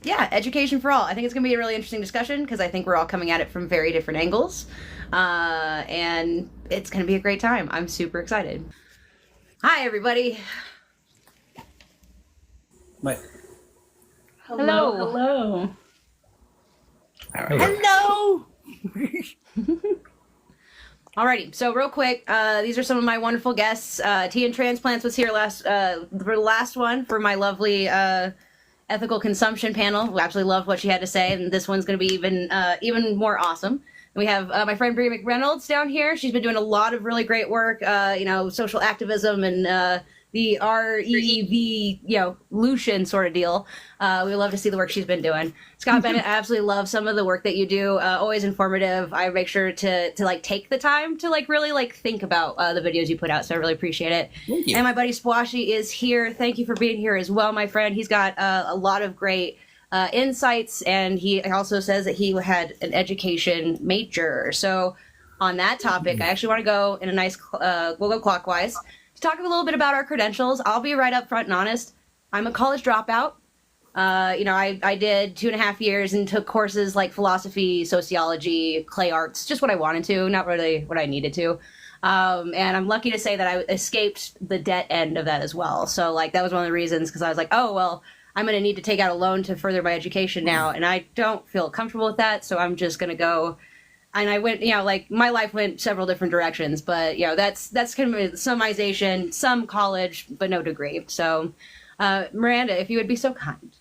yeah, education for all. I think it's going to be a really interesting discussion because I think we're all coming at it from very different angles. And it's going to be a great time. I'm super excited. Hi, everybody. My, Hello. Hello. Hello. Alrighty, so real quick, these are some of my wonderful guests. Tia and Transplants was here for the last one for my lovely ethical consumption panel. We absolutely loved what she had to say, and this one's going to be even more awesome. We have my friend Brie McReynolds down here. She's been doing a lot of really great work, social activism and the REV, Lucian sort of deal. We love to see the work she's been doing. Scott Bennett, I absolutely love some of the work that you do. Always informative. I make sure to take the time to really think about the videos you put out. So I really appreciate it. Thank you. And my buddy Spwashi is here. Thank you for being here as well, my friend. He's got a lot of great insights, and he also says that he had an education major. So on that topic, I actually want to go in a nice, we'll go clockwise. Talk a little bit about our credentials. I'll be right up front and honest. I'm a college dropout. I did 2.5 years and took courses like philosophy, sociology, clay arts, just what I wanted to, not really what I needed to. And I'm lucky to say that I escaped the debt end of that as well. So that was one of the reasons, because I was like, oh, well, I'm going to need to take out a loan to further my education now. And I don't feel comfortable with that. So I'm just going to go. And I went, my life went several different directions, but, that's kind of summarization, some college, but no degree. So, Miranda, if you would be so kind.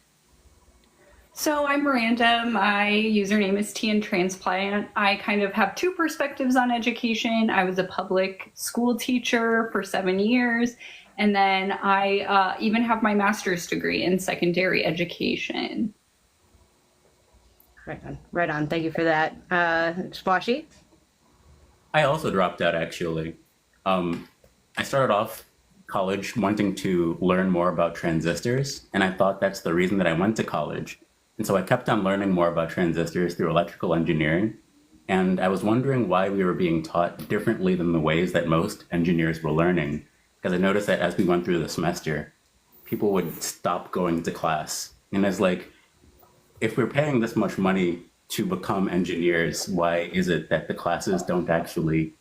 So I'm Miranda. My username is Tia Transplant. I kind of have two perspectives on education. I was a public school teacher for 7 years, and then I even have my master's degree in secondary education. Right on. Thank you for that. Spwashi? I also dropped out, actually. I started off college wanting to learn more about transistors, and I thought that's the reason that I went to college. And so I kept on learning more about transistors through electrical engineering, and I was wondering why we were being taught differently than the ways that most engineers were learning, because I noticed that as we went through the semester, people would stop going to class. And it's like, if we're paying this much money to become engineers, why is it that the classes don't actually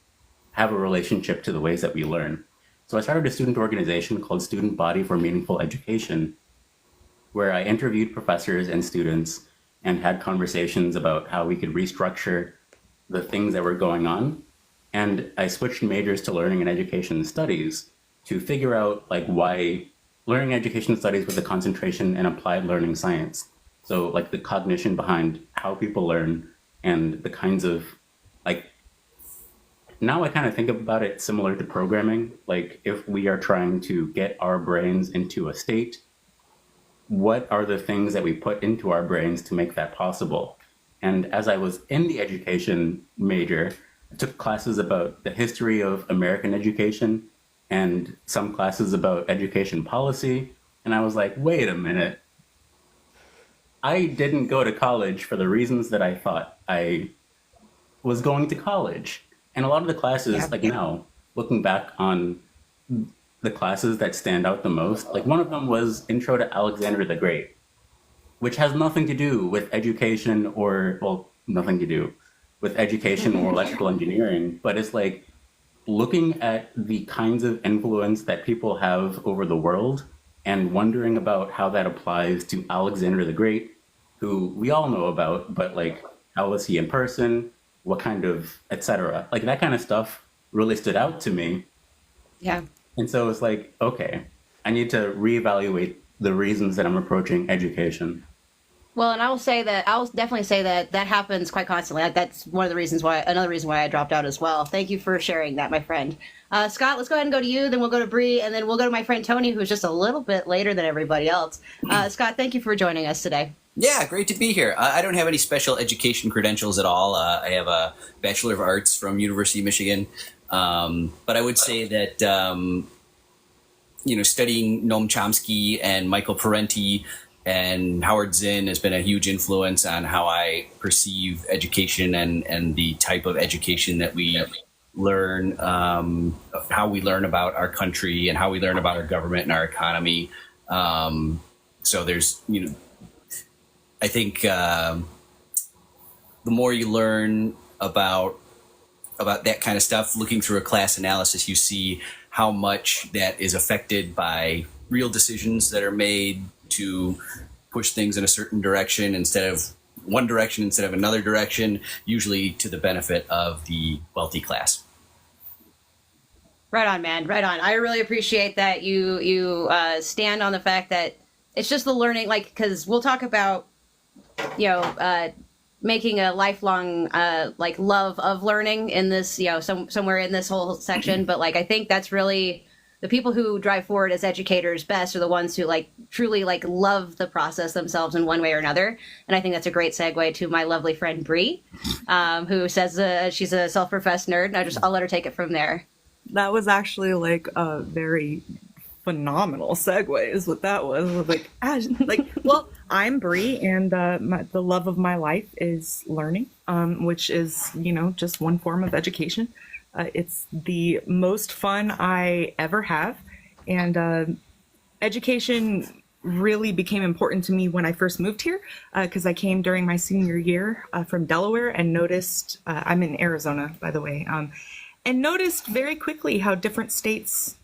have a relationship to the ways that we learn? So I started a student organization called Student Body for Meaningful Education, where I interviewed professors and students and had conversations about how we could restructure the things that were going on. And I switched majors to learning and education studies to figure out why learning education studies with a concentration in applied learning science. So the cognition behind how people learn and the kinds of, now I kind of think about it similar to programming. If we are trying to get our brains into a state, what are the things that we put into our brains to make that possible? And as I was in the education major, I took classes about the history of American education and some classes about education policy. And I was like, wait a minute. I didn't go to college for the reasons that I thought I was going to college. And a lot of the classes, now, looking back on the classes that stand out the most, one of them was Intro to Alexander the Great, which has nothing to do with education or electrical engineering, but it's looking at the kinds of influence that people have over the world and wondering about how that applies to Alexander the Great, who we all know about, but how was he in person, what kind of, etc. That kind of stuff really stood out to me. Yeah. And so it's okay, I need to reevaluate the reasons that I'm approaching education. Well, and I'll definitely say that happens quite constantly. That's another reason why I dropped out as well. Thank you for sharing that, my friend. Scott, let's go ahead and go to you, then we'll go to Brie, and then we'll go to my friend Tony, who's just a little bit later than everybody else. Scott, thank you for joining us today. Yeah, great to be here. I don't have any special education credentials at all. I have a Bachelor of Arts from University of Michigan. But I would say that, studying Noam Chomsky and Michael Parenti and Howard Zinn has been a huge influence on how I perceive education and the type of education that we learn, how we learn about our country and how we learn about our government and our economy. So there's, I think the more you learn about that kind of stuff, looking through a class analysis, you see how much that is affected by real decisions that are made to push things in a certain direction instead of one direction instead of another direction, usually to the benefit of the wealthy class. Right on, man. Right on. I really appreciate that you stand on the fact that it's just the learning, like, because we'll talk about, making a lifelong, like, love of learning in this, somewhere in this whole section. But, like, I think that's really the people who drive forward as educators best are the ones who, like, truly, like, love the process themselves in one way or another. And I think that's a great segue to my lovely friend Brie, who says she's a self-professed nerd. And I'll let her take it from there. That was actually like a very phenomenal segue is what that was. Well, I'm Brie, and the love of my life is learning, which is, just one form of education. It's the most fun I ever have. And education really became important to me when I first moved here, because I came during my senior year from Delaware and noticed, I'm in Arizona, by the way, and noticed very quickly how different states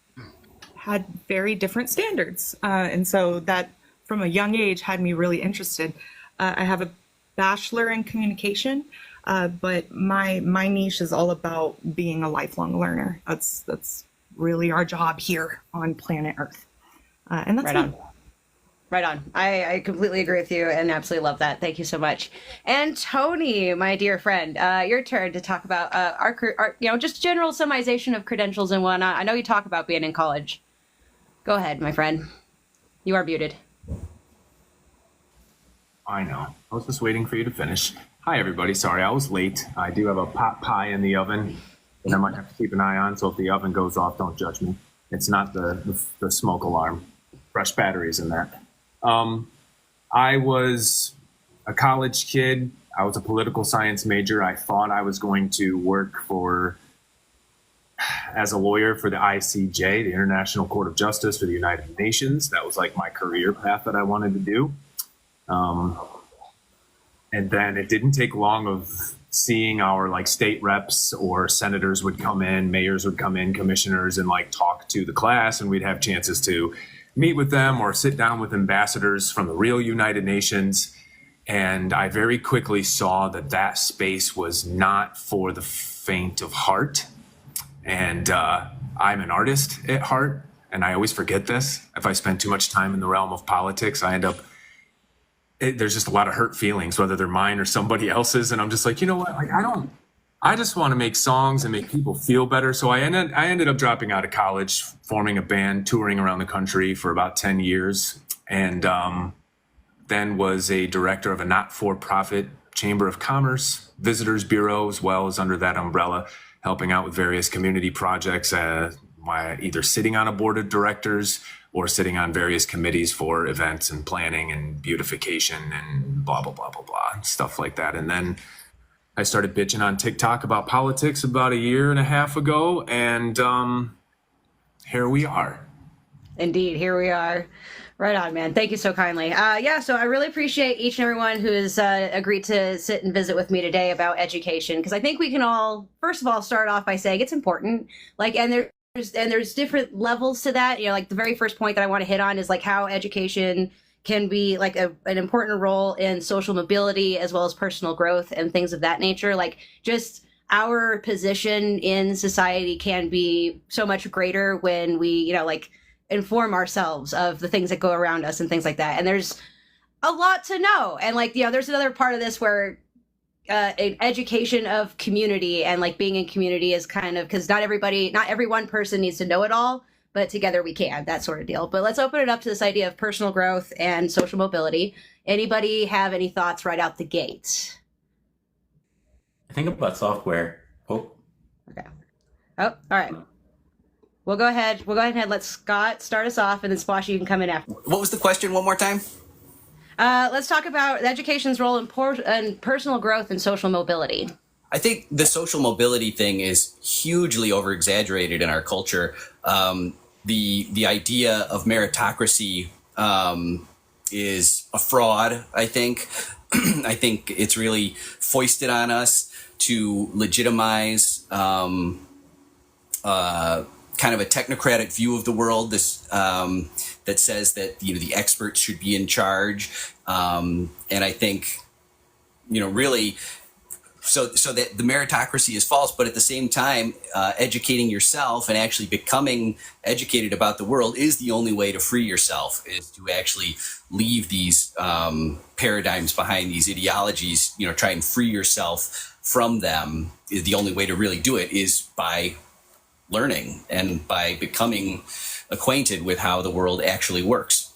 had very different standards. And so that, from a young age, had me really interested. I have a bachelor in communication, but my niche is all about being a lifelong learner. That's really our job here on planet Earth. And that's right on. Right on. I completely agree with you and absolutely love that. Thank you so much. And Tony, my dear friend, your turn to talk about our just general summarization of credentials and whatnot. I know you talk about being in college. Go ahead, my friend. You are muted. I know. I was just waiting for you to finish. Hi, everybody. Sorry, I was late. I do have a pot pie in the oven that I might have to keep an eye on. So if the oven goes off, don't judge me. It's not the smoke alarm. Fresh batteries in that. I was a college kid. I was a political science major. I thought I was going to work as a lawyer for the ICJ, the International Court of Justice for the United Nations. That was like my career path that I wanted to do. And then it didn't take long of seeing our like state reps or senators would come in, mayors would come in, commissioners, and like talk to the class, and we'd have chances to meet with them or sit down with ambassadors from the real United Nations. And I very quickly saw that space was not for the faint of heart. And I'm an artist at heart, and I always forget this. If I spend too much time in the realm of politics, I end up, there's just a lot of hurt feelings, whether they're mine or somebody else's. And I'm just like, you know what? Like, I just want to make songs and make people feel better. So I ended up dropping out of college, forming a band, touring around the country for about 10 years. And then was a director of a not-for-profit Chamber of Commerce, Visitors Bureau, as well as under that umbrella, helping out with various community projects, either sitting on a board of directors or sitting on various committees for events and planning and beautification and blah, blah, blah, blah, blah, stuff like that. And then I started bitching on TikTok about politics about a year and a half ago, and here we are. Indeed, here we are. Right on, man. Thank you so kindly. So I really appreciate each and everyone who has agreed to sit and visit with me today about education, because I think we can all, first of all, start off by saying it's important. There's different levels to that. Like the very first point that I want to hit on is like how education can be like an important role in social mobility as well as personal growth and things of that nature. Like just our position in society can be so much greater when we, inform ourselves of the things that go around us and things like that. And there's a lot to know. And there's another part of this where an education of community and like being in community is kind of, because not every one person needs to know it all, but together we can, that sort of deal. But let's open it up to this idea of personal growth and social mobility. Anybody have any thoughts right out the gate? I think about software. Oh. Okay. Oh, all right. We'll go ahead and let Scott start us off, and then Spwashi, you can come in after. What was the question one more time? Let's talk about education's role in personal growth and social mobility. I think the social mobility thing is hugely over-exaggerated in our culture. The idea of meritocracy is a fraud, I think. I think it's really foisted on us to legitimize kind of a technocratic view of the world. This that says that the experts should be in charge, and I think really. So that the meritocracy is false, but at the same time, educating yourself and actually becoming educated about the world is the only way to free yourself, is to actually leave these paradigms behind, these ideologies, try and free yourself from them. The only way to really do it is by learning and by becoming acquainted with how the world actually works.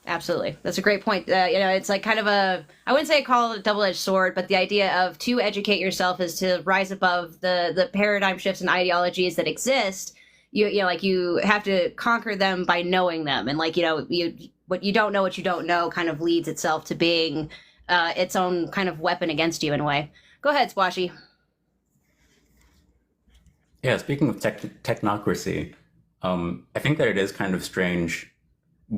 Absolutely. That's a great point. It's like kind of I wouldn't say call it a double-edged sword, but the idea of to educate yourself is to rise above the paradigm shifts and ideologies that exist. You have to conquer them by knowing them. And what you don't know kind of leads itself to being its own kind of weapon against you in a way. Go ahead, Spwashi. Yeah, speaking of technocracy, I think that it is kind of strange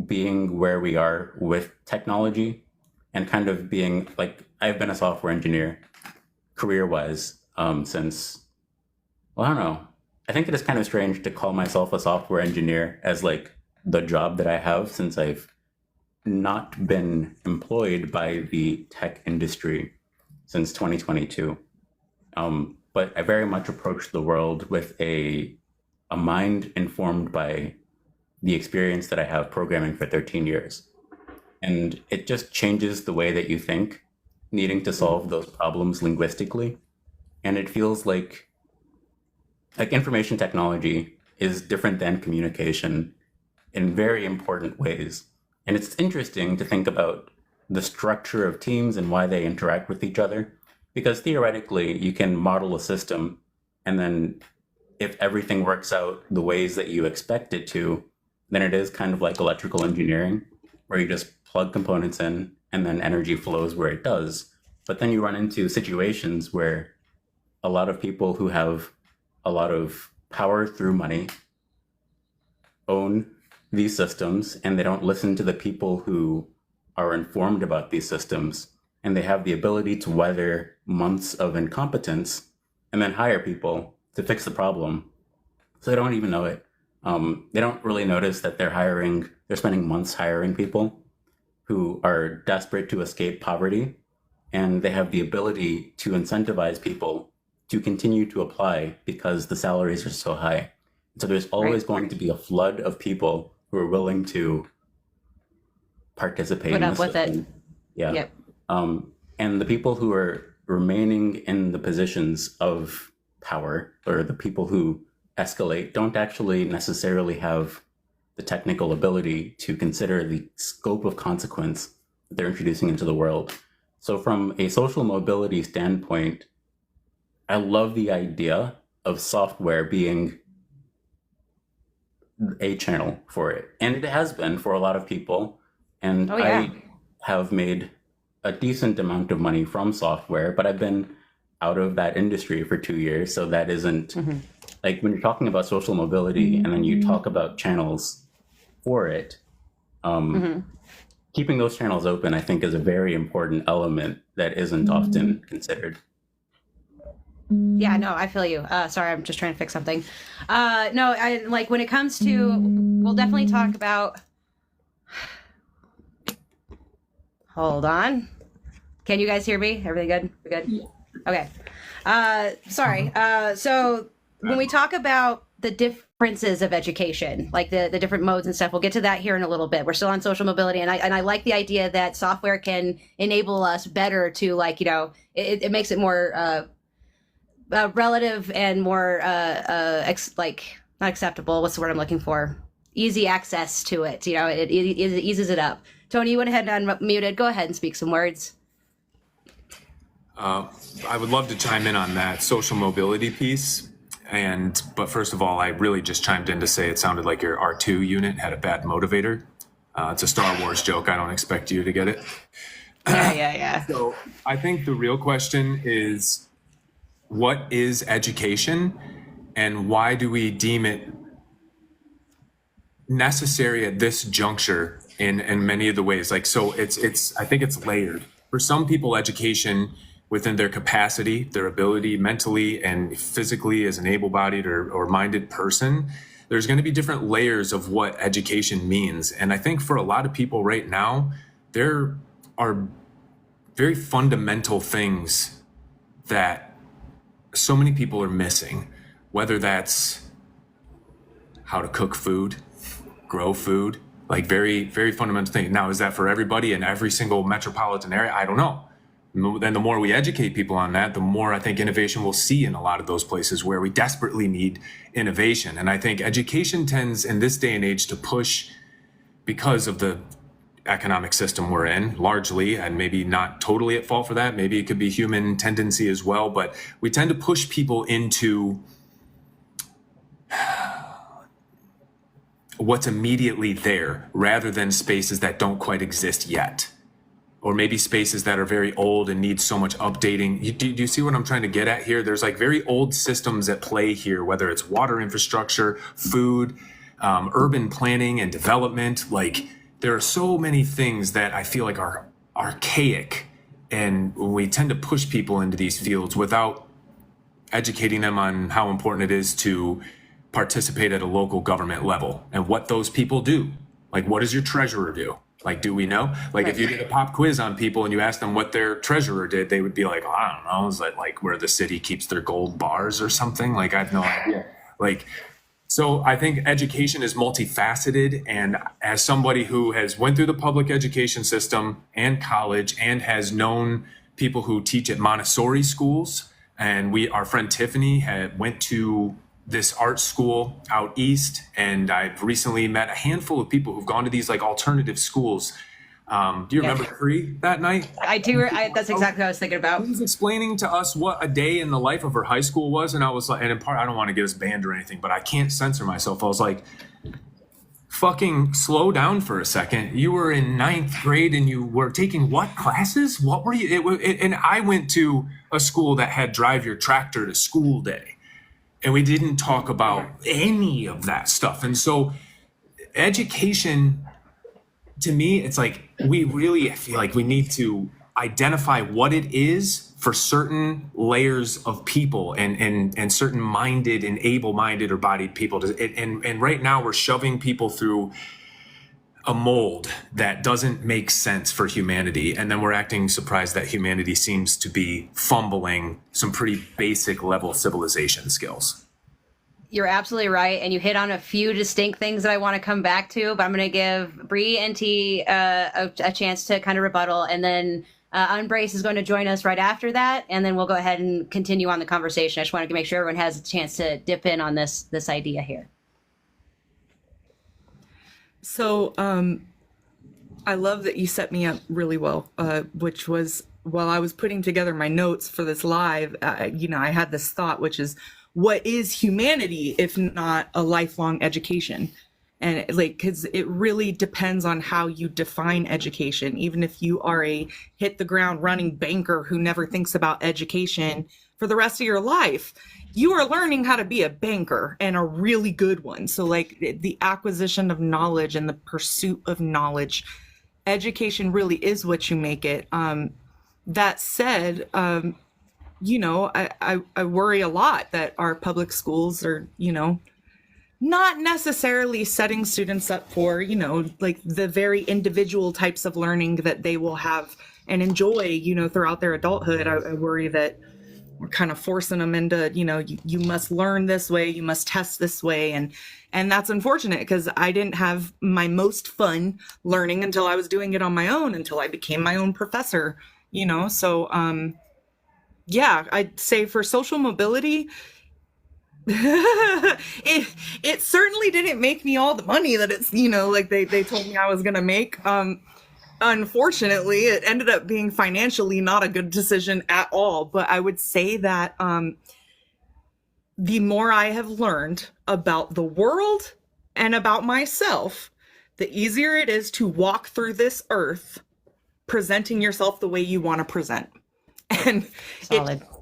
being where we are with technology and kind of being like, I've been a software engineer career-wise since, well, I don't know. I think it is kind of strange to call myself a software engineer as like the job that I have, since I've not been employed by the tech industry since 2022. But I very much approach the world with a mind informed by the experience that I have programming for 13 years. And it just changes the way that you think, needing to solve those problems linguistically. And it feels like information technology is different than communication in very important ways. And it's interesting to think about the structure of teams and why they interact with each other, because theoretically you can model a system, and then if everything works out the ways that you expect it to, then it is kind of like electrical engineering, where you just plug components in and then energy flows where it does. But then you run into situations where a lot of people who have a lot of power through money own these systems, and they don't listen to the people who are informed about these systems, and they have the ability to weather months of incompetence and then hire people to fix the problem. So they don't even know it. They don't really notice that they're spending months hiring people who are desperate to escape poverty, and they have the ability to incentivize people to continue to apply because the salaries are so high. So there's always going to be a flood of people who are willing to participate in this with it. Yeah. Yep. And the people who are remaining in the positions of power, or the people who escalate, don't actually necessarily have the technical ability to consider the scope of consequence that they're introducing into the world. So from a social mobility standpoint, I love the idea of software being a channel for it. And it has been for a lot of people. And I have made a decent amount of money from software, but I've been out of that industry for 2 years. So that isn't like, when you're talking about social mobility and then you talk about channels for it, keeping those channels open, I think, is a very important element that isn't often considered. Yeah, no, I feel you. Sorry, I'm just trying to fix something. No, I like when it comes to, we'll definitely talk about, hold on. Can you guys hear me? Everything good? We good? Yeah. Okay. Sorry. So when we talk about the differences of education, like the different modes and stuff, we'll get to that here in a little bit. We're still on social mobility, and I like the idea that software can enable us better to, like, you know, it makes it more relative and more like, not acceptable. What's the word I'm looking for? Easy access to it. You know, it eases it up. Tony, you went ahead and unmuted. Go ahead and speak some words. I would love to chime in on that social mobility piece. But first of all, I really just chimed in to say it sounded like your R2 unit had a bad motivator. It's a Star Wars joke. I don't expect you to get it. Yeah. So I think the real question is, what is education, and why do we deem it necessary at this juncture in many of the ways. Like, so it's I think it's layered. For some people, education within their capacity, their ability mentally and physically as an able-bodied or minded person, there's going to be different layers of what education means. And I think for a lot of people right now, there are very fundamental things that so many people are missing, whether that's how to cook food, grow food, like very, very fundamental thing. Now, is that for everybody in every single metropolitan area? I don't know. Then the more we educate people on that, the more I think innovation we'll see in a lot of those places where we desperately need innovation. And I think education tends in this day and age to push, because of the economic system we're in largely, and maybe not totally at fault for that. Maybe it could be human tendency as well, but we tend to push people into what's immediately there rather than spaces that don't quite exist yet. Or maybe spaces that are very old and need so much updating. Do you see what I'm trying to get at here? There's like very old systems at play here, whether it's water infrastructure, food, urban planning and development. Like, there are so many things that I feel like are archaic, and we tend to push people into these fields without educating them on how important it is to participate at a local government level and what those people do. Like, what does your treasurer do? Like, do we know? Like, if you did a pop quiz on people and you asked them what their treasurer did, they would be like, oh, I don't know. Is that like where the city keeps their gold bars or something? Like, I have no idea. Like, so I think education is multifaceted. And as somebody who has went through the public education system and college and has known people who teach at Montessori schools, and our friend Tiffany went to this art school out east, and I've recently met a handful of people who've gone to these like alternative schools. Do you remember Brie that night? I do. That's exactly what I was thinking about. She was explaining to us what a day in the life of her high school was, and I was like, and in part, I don't want to get us banned or anything, but I can't censor myself. I was like, fucking slow down for a second. You were in 9th grade and you were taking what classes? What were you? And I went to a school that had drive your tractor to school day. And we didn't talk about any of that stuff. And so education, to me, it's like we really feel like we need to identify what it is for certain layers of people and certain minded and able-minded or bodied people. And right now we're shoving people through a mold that doesn't make sense for humanity. And then we're acting surprised that humanity seems to be fumbling some pretty basic level civilization skills. You're absolutely right. And you hit on a few distinct things that I want to come back to, but I'm going to give Brie and T a chance to kind of rebuttal. And then Unbraced is going to join us right after that. And then we'll go ahead and continue on the conversation. I just wanted to make sure everyone has a chance to dip in on this idea here. So I love that you set me up really well, which was while I was putting together my notes for this live, I had this thought, which is, what is humanity if not a lifelong education? And because it really depends on how you define education. Even if you are a hit the ground running banker who never thinks about education for the rest of your life, you are learning how to be a banker, and a really good one. So the acquisition of knowledge and the pursuit of knowledge, education really is what you make it. That said, I worry a lot that our public schools are, not necessarily setting students up for, the very individual types of learning that they will have and enjoy, throughout their adulthood. I worry that we're kind of forcing them into, you must learn this way, you must test this way. And that's unfortunate, because I didn't have my most fun learning until I was doing it on my own, until I became my own professor, So, I'd say for social mobility, it certainly didn't make me all the money that it's, they told me I was going to make. Unfortunately, it ended up being financially not a good decision at all. But I would say that the more I have learned about the world and about myself, the easier it is to walk through this earth presenting yourself the way you want to present. And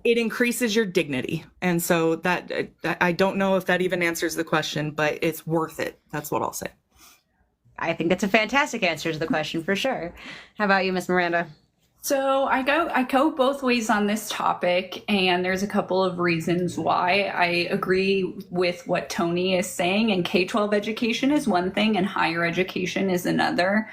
it increases your dignity. And so that I don't know if that even answers the question, but it's worth it. That's what I'll say. I think that's a fantastic answer to the question for sure. How about you, Miss Miranda? So I go both ways on this topic, and there's a couple of reasons why. I agree with what Tony is saying, and K-12 education is one thing and higher education is another.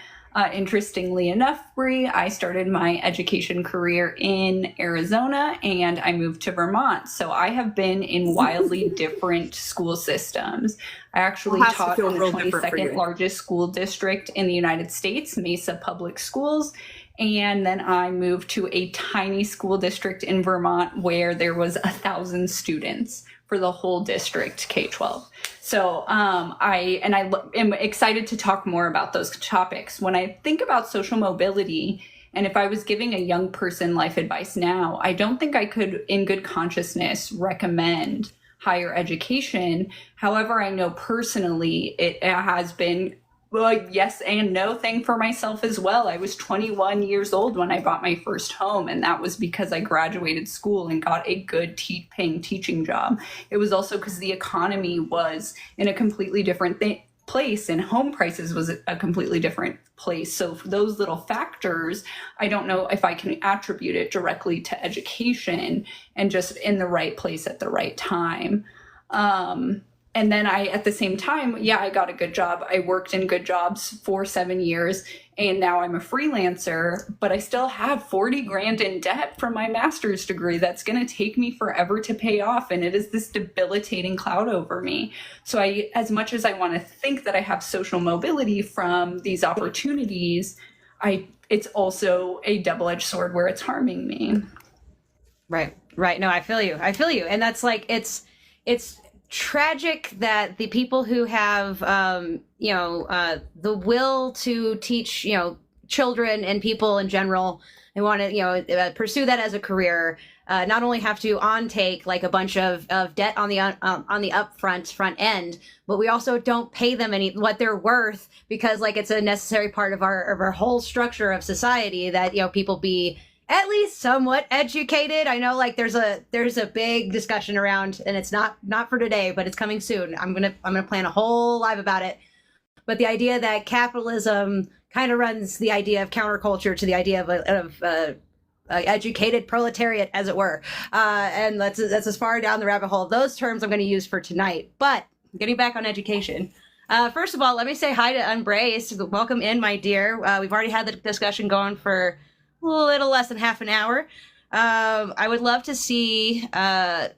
Interestingly enough, Brie, I started my education career in Arizona and I moved to Vermont. So I have been in wildly different school systems. I actually taught in the 22nd largest school district in the United States, Mesa Public Schools. And then I moved to a tiny school district in Vermont where there was 1,000 students for the whole district, K-12. So I am excited to talk more about those topics. When I think about social mobility, and if I was giving a young person life advice now, I don't think I could, in good consciousness, recommend higher education. However, I know personally it has been a yes and no thing for myself as well. I was 21 years old when I bought my first home, and that was because I graduated school and got a good paying teaching job. It was also because the economy was in a completely different place and home prices was a completely different place. So for those little factors, I don't know if I can attribute it directly to education and just in the right place at the right time. And then at the same time, I got a good job. I worked in good jobs for 7 years, and now I'm a freelancer, but I still have 40 grand in debt from my master's degree that's going to take me forever to pay off. And it is this debilitating cloud over me. So as much as I want to think that I have social mobility from these opportunities, it's also a double-edged sword where it's harming me. Right. No, I feel you. And that's like, it's tragic that the people who have the will to teach children and people in general and want to pursue that as a career not only have to take like a bunch of debt on the front end, but we also don't pay them what they're worth, because like it's a necessary part of our whole structure of society that people be at least somewhat educated. I know like there's a big discussion around, and it's not for today, but it's coming soon. I'm gonna plan a whole live about it. But the idea that capitalism kind of runs the idea of counterculture to the idea of educated proletariat, as it were, and that's as far down the rabbit hole of those terms I'm going to use for tonight. But getting back on education. First of all, let me say hi to Unbraced. Welcome in, my dear. We've already had the discussion going for a little less than half an hour. I would love to see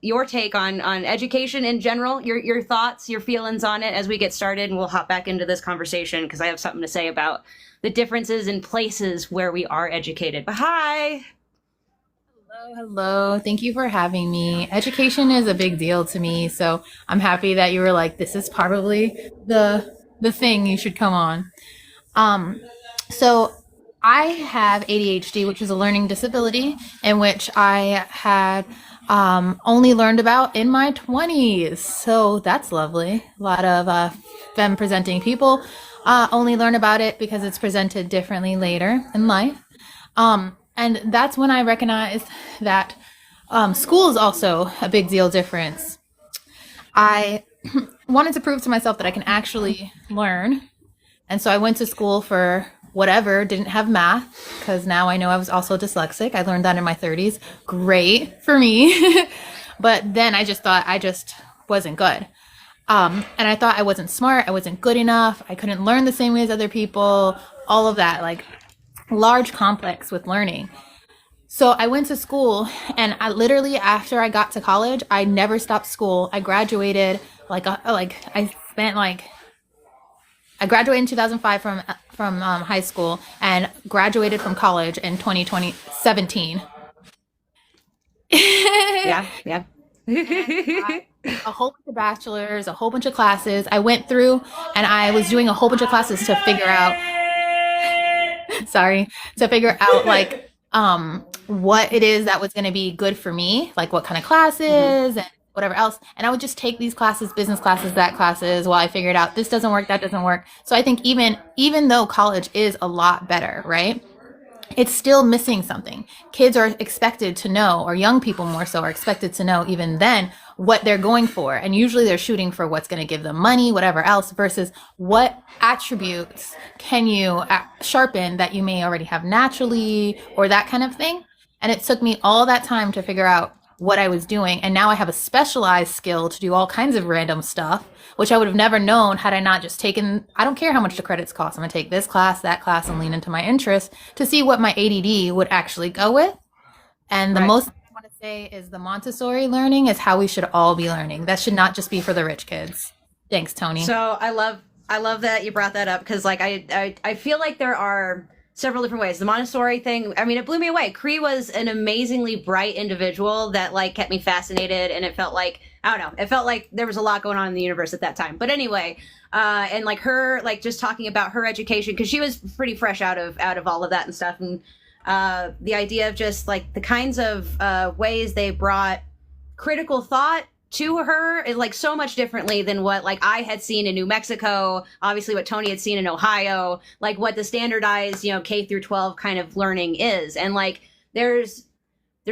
your take on education in general, your thoughts, your feelings on it as we get started, and we'll hop back into this conversation because I have something to say about the differences in places where we are educated. But hi. Hello. Thank you for having me. Education is a big deal to me, so I'm happy that you were like, this is probably the thing you should come on. So I have ADHD, which is a learning disability, in which I had only learned about in my 20s. So that's lovely. A lot of femme presenting people only learn about it because it's presented differently later in life. And that's when I recognized that school is also a big deal difference. I wanted to prove to myself that I can actually learn. And so I went to school for whatever, didn't have math, because now I know I was also dyslexic. I learned that in my 30s. Great for me. But then I just thought I just wasn't good. And I thought I wasn't smart. I wasn't good enough. I couldn't learn the same way as other people. All of that, like large complex with learning. So I went to school, and I literally, after I got to college, I never stopped school. I graduated I graduated in 2005 from high school and graduated from college in 2017. Yeah. A whole bunch of bachelors, a whole bunch of classes. I went through and I was doing a whole bunch of classes to figure out like what it is that was going to be good for me, like what kind of classes and whatever else. And I would just take these classes, business classes, that classes, while I figured out this doesn't work, that doesn't work. So I think even though college is a lot better, right? It's still missing something. Kids are expected to know, or young people more so are expected to know even then, what they're going for. And usually they're shooting for what's going to give them money, whatever else, versus what attributes can you sharpen that you may already have naturally, or that kind of thing. And it took me all that time to figure out what I was doing. And now I have a specialized skill to do all kinds of random stuff, which I would have never known had I not just taken, I don't care how much the credits cost. I'm going to take this class, that class, and lean into my interest to see what my ADD would actually go with. And the most I want to say is the Montessori learning is how we should all be learning. That should not just be for the rich kids. Thanks, Tony. So I love that you brought that up, because like I feel like there are several different ways. The Montessori thing, I mean, it blew me away. Cree was an amazingly bright individual that like kept me fascinated, and it felt like, I don't know, it felt like there was a lot going on in the universe at that time. But anyway, and like her, like just talking about her education, because she was pretty fresh out of all of that and stuff, and the idea of just like the kinds of ways they brought critical thought to her is like so much differently than what like I had seen in New Mexico, obviously what Tony had seen in Ohio, like what the standardized, you know, K through 12 kind of learning is. And like there's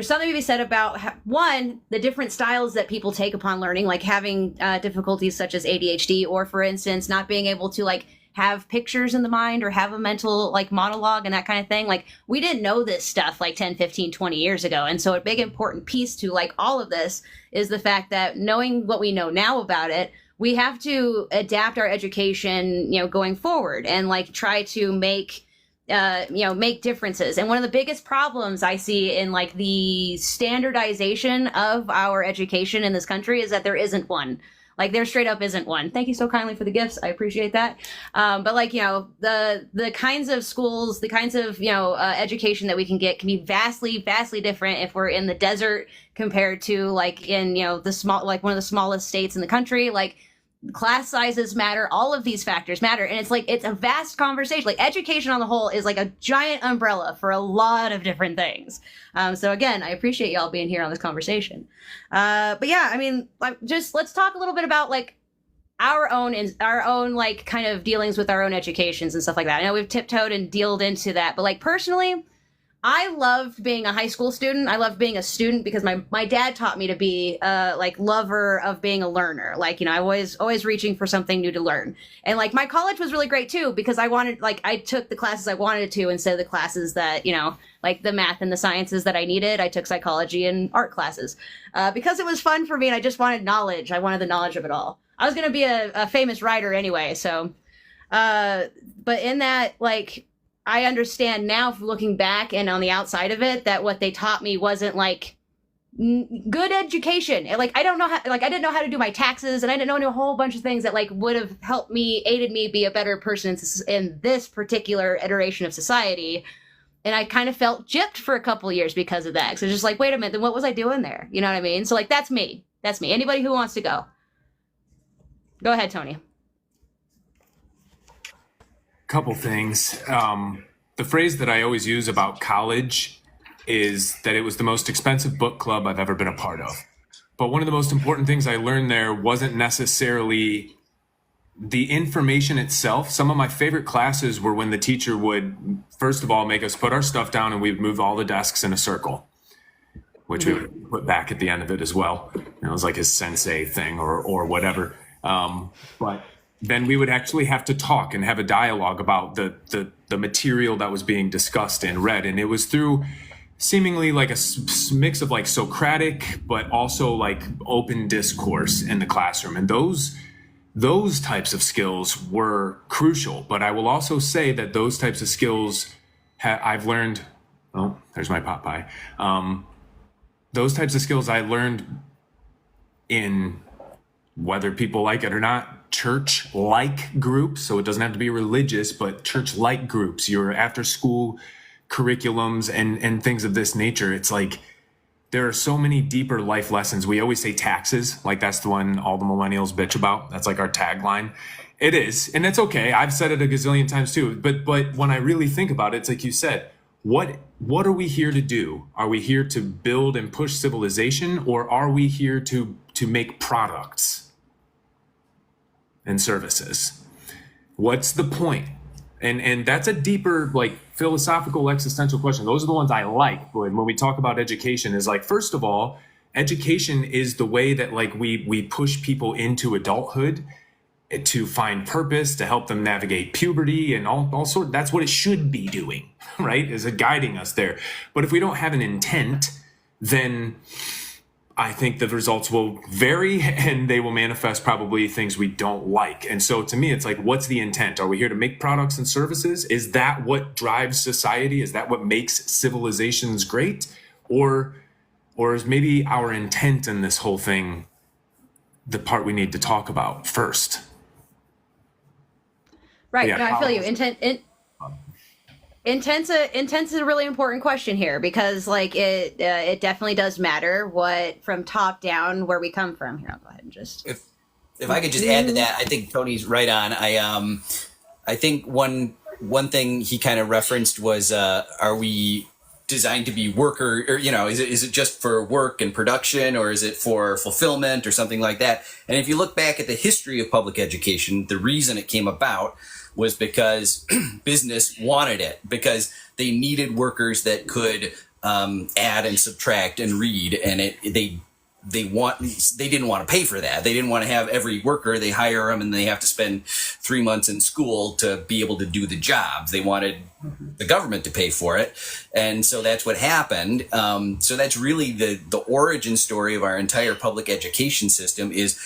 something to be said about one, the different styles that people take upon learning, like having difficulties such as ADHD, or for instance not being able to like have pictures in the mind or have a mental like monologue and that kind of thing. Like we didn't know this stuff like 10, 15, 20 years ago. And so a big important piece to like all of this is the fact that knowing what we know now about it, we have to adapt our education, you know, going forward and like try to make make differences. And one of the biggest problems I see in like the standardization of our education in this country is that there isn't one. Like there straight up isn't one. Thank you so kindly for the gifts. I appreciate that. But like, you know, the kinds of schools, the kinds of, you know, education that we can get can be vastly, vastly different if we're in the desert compared to like in, you know, the small, like one of the smallest states in the country. Like class sizes matter. All of these factors matter. And it's like, it's a vast conversation. Like education on the whole is like a giant umbrella for a lot of different things. So again, I appreciate y'all being here on this conversation. But yeah, I mean, like, just let's talk a little bit about like our own like kind of dealings with our own educations and stuff like that. I know we've tiptoed and dealed into that, but like personally, I loved being a high school student. I loved being a student because my dad taught me to be like lover of being a learner. Like, you know, I was always reaching for something new to learn. And like my college was really great too, because I wanted, like, I took the classes I wanted to instead of the classes that, you know, like the math and the sciences that I needed. I took psychology and art classes because it was fun for me and I just wanted knowledge. I wanted the knowledge of it all. I was going to be a famous writer anyway. So, but in that, like, I understand now, looking back and on the outside of it, that what they taught me wasn't like good education. Like I don't know how, like I didn't know how to do my taxes, and I didn't know a whole bunch of things that like would have helped me, aided me be a better person in this particular iteration of society. And I kind of felt gypped for a couple of years because of that. So just like, wait a minute, then what was I doing there? You know what I mean? So like that's me. That's me. Anybody who wants to go ahead, Tony. Couple things. The phrase that I always use about college is that it was the most expensive book club I've ever been a part of. But one of the most important things I learned there wasn't necessarily the information itself. Some of my favorite classes were when the teacher would, first of all, make us put our stuff down and we'd move all the desks in a circle, which we would put back at the end of it as well. It was like his sensei thing or whatever. But then we would actually have to talk and have a dialogue about the material that was being discussed and read. And it was through seemingly like a mix of like Socratic, but also like open discourse in the classroom. And those types of skills were crucial. But I will also say that those types of skills I've learned, oh, there's my pot pie. Those types of skills I learned in, whether people like it or not, church-like groups. So it doesn't have to be religious, but church-like groups, your after-school curriculums and things of this nature. It's like there are so many deeper life lessons. We always say taxes, like that's the one all the millennials bitch about. That's like our tagline. It is, and it's okay. I've said it a gazillion times too. But when I really think about it, it's like you said, what are we here to do? Are we here to build and push civilization, or are we here to make products and services? What's the point? And that's a deeper, like, philosophical, existential question. Those are the ones I like when we talk about education, is like, first of all, education is the way that like we push people into adulthood to find purpose, to help them navigate puberty and all sort. That's what it should be doing, right? Is it guiding us there? But if we don't have an intent, then I think the results will vary and they will manifest probably things we don't like. And so to me, it's like, what's the intent? Are we here to make products and services? Is that what drives society? Is that what makes civilizations great? Or is maybe our intent in this whole thing the part we need to talk about first? Right. Yeah. No, I feel you. Intent's a really important question here because like it definitely does matter what from top down where we come from. Here, I'll go ahead and just if I could just add to that, I think Tony's right on. I think one thing he kind of referenced was are we designed to be worker, or is it just for work and production, or is it for fulfillment or something like that? And if you look back at the history of public education, the reason it came about was because business wanted it, because they needed workers that could add and subtract and read, and they didn't want to pay for that. They didn't want to have every worker. They hire them and they have to spend 3 months in school to be able to do the job. They wanted the government to pay for it, and so that's what happened. So that's really the origin story of our entire public education system. Is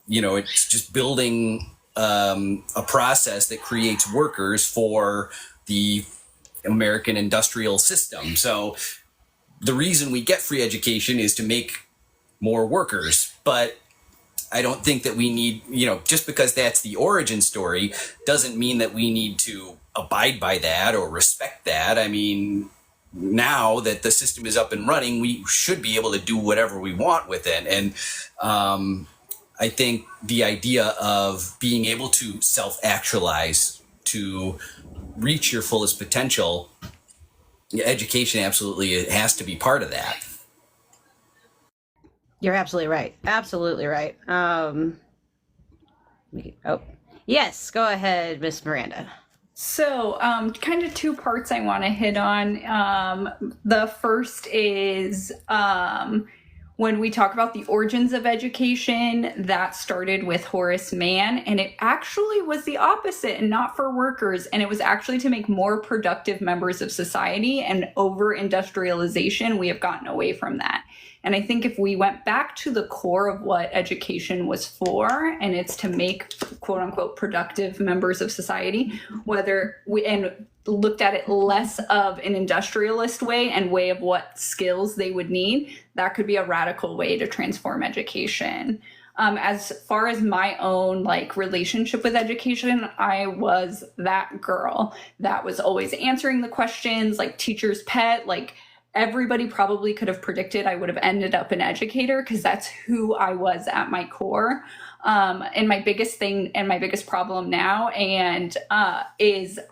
it's just building a process that creates workers for the American industrial system. So the reason we get free education is to make more workers. But I don't think that we need, just because that's the origin story doesn't mean that we need to abide by that or respect that. I mean, now that the system is up and running, we should be able to do whatever we want with it. And I think the idea of being able to self-actualize, to reach your fullest potential, education absolutely has to be part of that. You're absolutely right. Absolutely right. Yes, go ahead, Miss Miranda. So, kind of two parts I want to hit on. The first is when we talk about the origins of education, that started with Horace Mann, and it actually was the opposite and not for workers. And it was actually to make more productive members of society, and over industrialization, we have gotten away from that. And I think if we went back to the core of what education was for, and it's to make quote unquote productive members of society, and looked at it less of an industrialist way and way of what skills they would need, that could be a radical way to transform education. As far as my own relationship with education, I was that girl that was always answering the questions, teacher's pet, everybody probably could have predicted I would have ended up an educator because that's who I was at my core. And my biggest thing and my biggest problem now is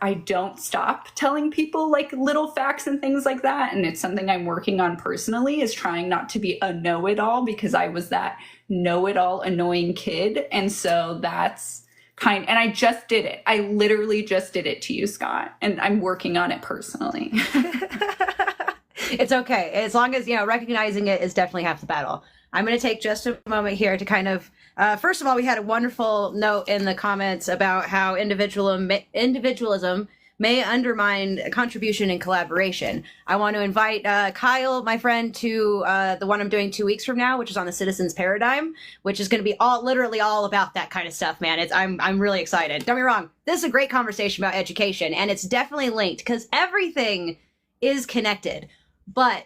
I don't stop telling people little facts and things like that. And it's something I'm working on personally, is trying not to be a know-it-all, because I was that know-it-all annoying kid. And so that's and I just did it. I literally just did it to you, Scott, and I'm working on it personally. It's okay. As long as, recognizing it is definitely half the battle. I'm going to take just a moment here to kind of, first of all, we had a wonderful note in the comments about how individualism may undermine contribution and collaboration. I want to invite Kyle, my friend, to the one I'm doing 2 weeks from now, which is on the citizens paradigm, which is going to be literally all about that kind of stuff, man. I'm really excited. Don't get me wrong. This is a great conversation about education, and it's definitely linked because everything is connected. But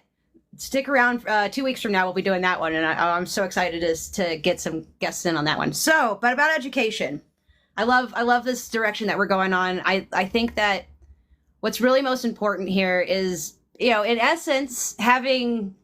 stick around. 2 weeks from now, we'll be doing that one, and I'm so excited to get some guests in on that one. So, but about education, I love this direction that we're going on. I think that what's really most important here is, in essence, having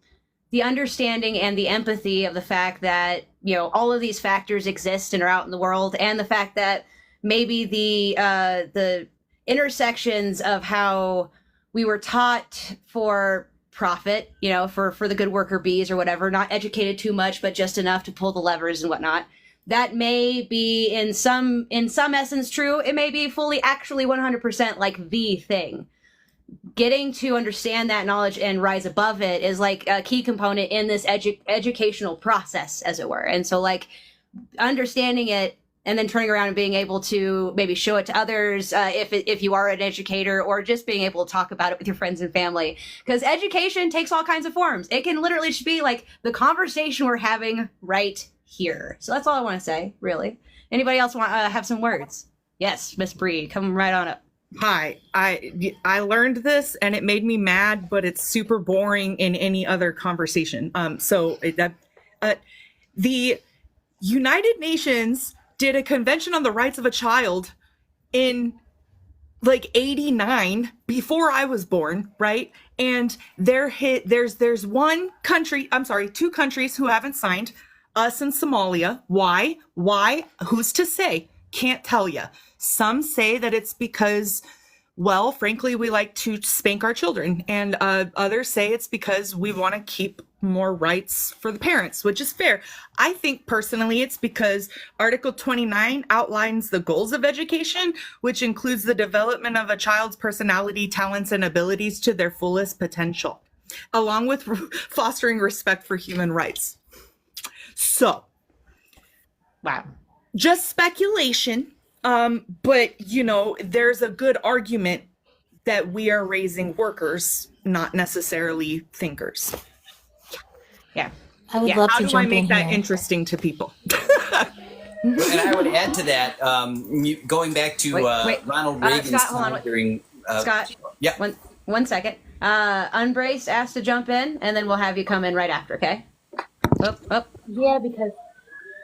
the understanding and the empathy of the fact that, all of these factors exist and are out in the world, and the fact that maybe the intersections of how we were taught for profit, for the good worker bees or whatever, not educated too much, but just enough to pull the levers and whatnot. That may be in some essence true. It may be fully actually 100% the thing. getting to understand that knowledge and rise above it is like a key component in this educational process, as it were. And so like understanding it and then turning around and being able to maybe show it to others, if you are an educator, or just being able to talk about it with your friends and family. Because education takes all kinds of forms. It can literally just be like the conversation we're having right here. So that's all I want to say, really. Anybody else want have some words? Yes, Miss Brie, come right on up. Hi, I learned this and it made me mad, but it's super boring in any other conversation. The United Nations did a convention on the rights of a child in like 89 before I was born, right? And there's one country, I'm sorry, two countries who haven't signed, us and Somalia. Why? Who's to say? Can't tell you. Some say that it's because, well, frankly, we like to spank our children. And others say it's because we want to keep more rights for the parents, which is fair. I think personally it's because Article 29 outlines the goals of education, which includes the development of a child's personality, talents, and abilities to their fullest potential, along with fostering respect for human rights. So, wow. Just speculation. But, you know, there's a good argument that we are raising workers, not necessarily thinkers. Yeah. I would love How to do I jump make in that here. interesting to people? And I would add to that, going back to Wait. Ronald Reagan's Scott, hold on. time during... Scott, yeah. one second. Unbraced asked to jump in, and then we'll have you come in right after, okay? Oh. Yeah, because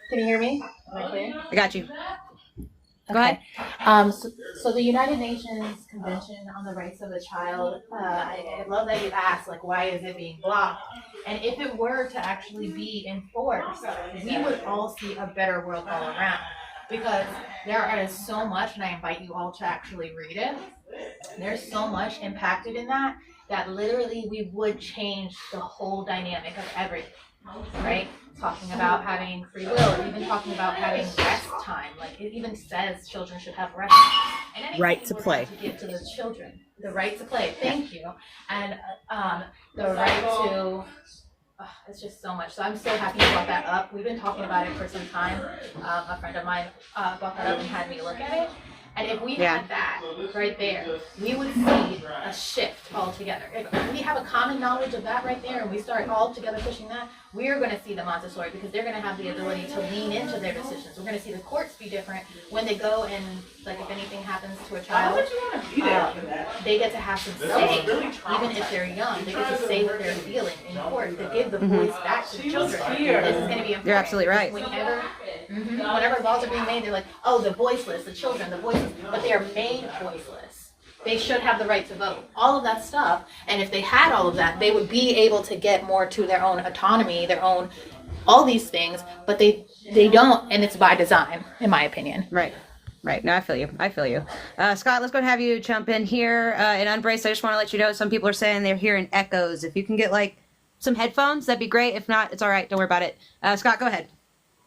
can you hear me? Am I clear? I got you. Go Okay. ahead. So the United Nations Convention on the Rights of the Child, I love that you asked, like, why is it being blocked? And if it were to actually be enforced, we would all see a better world all around. Because there is so much, and I invite you all to actually read it, there's so much impacted in that literally we would change the whole dynamic of everything, right? Talking about having free will, or even talking about having rest time. Like, it even says children should have rest time. And anything Right to play. To give to the children, the right to play. Thank you. And the right to. It's just so much. So I'm so happy you brought that up. We've been talking about it for some time. A friend of mine brought that up and had me look at it. And if we had that right there, we would see a shift altogether. If we have a common knowledge of that right there and we start all together pushing that, we're going to see the Montessori, because they're going to have the ability to lean into their decisions. We're going to see the courts be different when they go and, like, if anything happens to a child, they get to have some say, even if they're young. They get to say what they're feeling in court, to give the voice back to the children. This is going to be important. You're absolutely right. Whenever laws are being made, they're like, oh, the voiceless, the children, the voiceless, but they are made voiceless. They should have the right to vote. All of that stuff. And if they had all of that, they would be able to get more to their own autonomy, their own, all these things, but they don't, and it's by design, in my opinion. Right. No, I feel you. Scott, let's go and have you jump in here. In Unbraced, I just want to let you know, some people are saying they're hearing echoes. If you can get, like, some headphones, that'd be great. If not, it's all right. Don't worry about it. Scott, go ahead.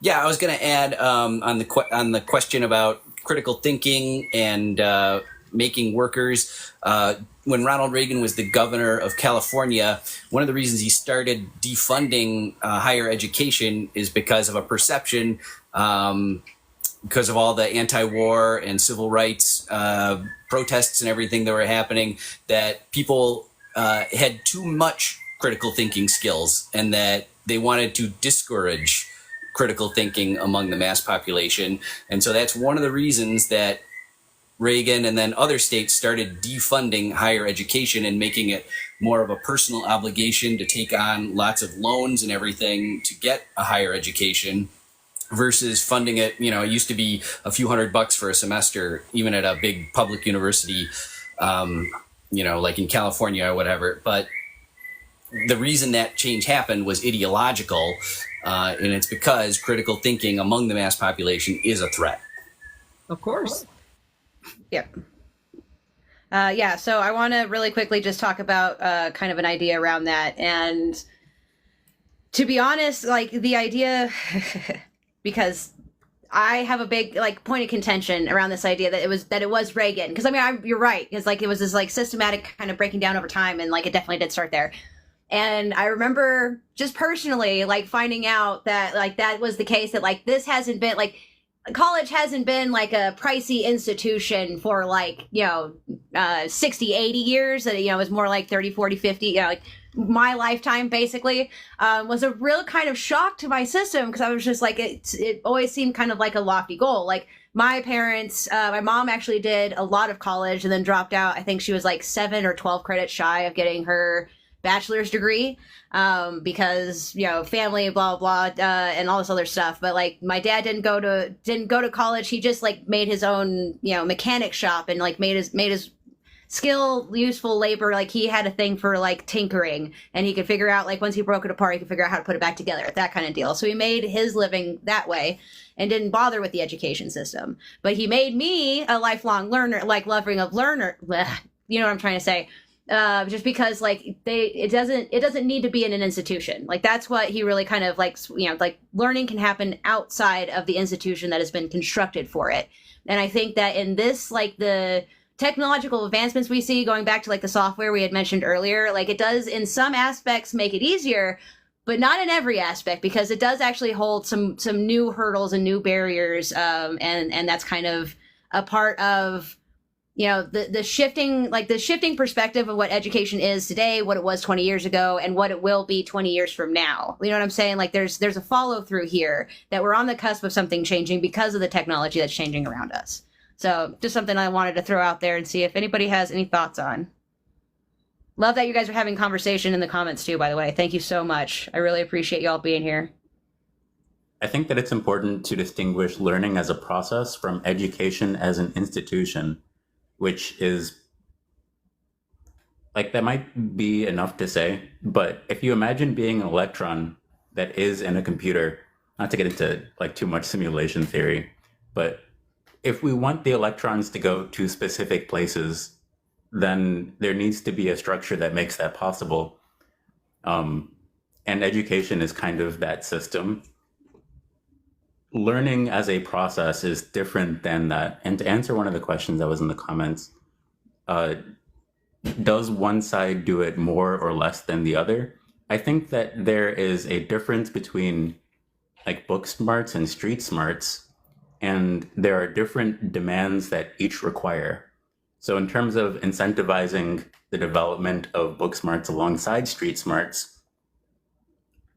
Yeah, I was going to add on the question about critical thinking and making workers. When Ronald Reagan was the governor of California, one of the reasons he started defunding higher education is because of a perception, because of all the anti-war and civil rights protests and everything that were happening, that people had too much critical thinking skills and that they wanted to discourage critical thinking among the mass population. And so that's one of the reasons that Reagan and then other states started defunding higher education and making it more of a personal obligation to take on lots of loans and everything to get a higher education versus funding it. You know, it used to be a few $100 for a semester, even at a big public university, like in California or whatever. But the reason that change happened was ideological, and it's because critical thinking among the mass population is a threat. Of course. Yep. So I want to really quickly just talk about kind of an idea around that. And to be honest, like, the idea, because I have a big like point of contention around this idea that it was Reagan, because I mean you're right, because like it was this like systematic kind of breaking down over time, and like it definitely did start there. And I remember just personally like finding out that like that was the case, that like this hasn't been like college hasn't been like a pricey institution for like 60 80 years, that it was more like 30 40 50, like my lifetime basically, was a real kind of shock to my system, because I was just like it always seemed kind of like a lofty goal. Like my parents, my mom actually did a lot of college and then dropped out. I think she was like 7 or 12 credits shy of getting her bachelor's degree, because family, blah blah, and all this other stuff. But like my dad didn't go to college. He just like made his own mechanic shop, and like made his skill useful labor. Like he had a thing for like tinkering, and he could figure out, like once he broke it apart, he could figure out how to put it back together, that kind of deal. So he made his living that way and didn't bother with the education system. But he made me a lifelong learner, like loving of learner. You know what I'm trying to say? Just because like it doesn't need to be in an institution. Like that's what he really kind of like, like learning can happen outside of the institution that has been constructed for it. And I think that in this, like the technological advancements we see, going back to like the software we had mentioned earlier, like it does in some aspects make it easier, but not in every aspect, because it does actually hold some new hurdles and new barriers. And that's kind of a part of the shifting perspective of what education is today, what it was 20 years ago, and what it will be 20 years from now. You know what I'm saying? Like there's a follow through here, that we're on the cusp of something changing because of the technology that's changing around us. So just something I wanted to throw out there and see if anybody has any thoughts on. Love that you guys are having conversation in the comments too, by the way. Thank you so much. I really appreciate y'all being here. I think that it's important to distinguish learning as a process from education as an institution, which is like, that might be enough to say, but if you imagine being an electron that is in a computer, not to get into like too much simulation theory, but if we want the electrons to go to specific places, then there needs to be a structure that makes that possible. And education is kind of that system. Learning as a process is different than that. And to answer one of the questions that was in the comments, does one side do it more or less than the other? I think that there is a difference between like book smarts and street smarts, and there are different demands that each require. So in terms of incentivizing the development of book smarts alongside street smarts,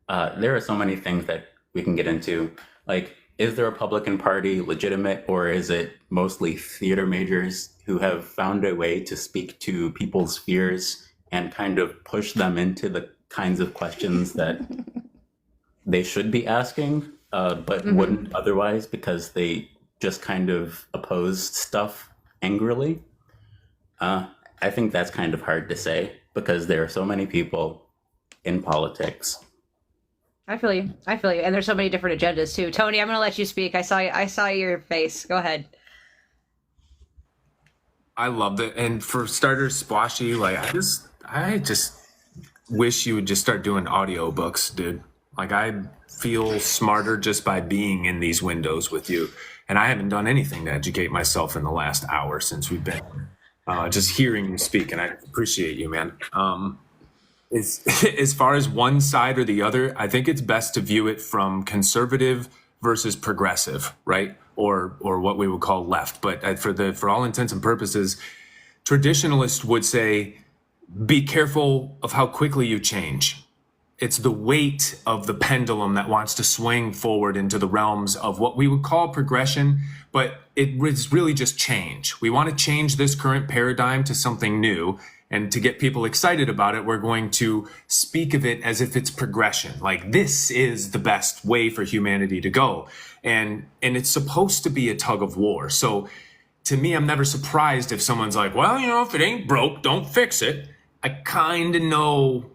there are so many things that we can get into. Like, is the Republican Party legitimate, or is it mostly theater majors who have found a way to speak to people's fears and kind of push them into the kinds of questions that they should be asking, but wouldn't otherwise, because they just kind of opposed stuff angrily? I think that's kind of hard to say, because there are so many people in politics. I feel you. And there's so many different agendas too. Tony, I'm going to let you speak. I saw your face. Go ahead. I loved it. And for starters, Spwashi, like I just wish you would just start doing audiobooks, dude. Like I feel smarter just by being in these windows with you. And I haven't done anything to educate myself in the last hour since we've been just hearing you speak. And I appreciate you, man. As far as one side or the other, I think it's best to view it from conservative versus progressive, right? Or what we would call left. But for all intents and purposes, traditionalists would say, be careful of how quickly you change. It's the weight of the pendulum that wants to swing forward into the realms of what we would call progression, but it is really just change. We want to change this current paradigm to something new. And to get people excited about it, we're going to speak of it as if it's progression. Like, this is the best way for humanity to go. And it's supposed to be a tug of war. So to me, I'm never surprised if someone's like, well, if it ain't broke, don't fix it. I kind of know,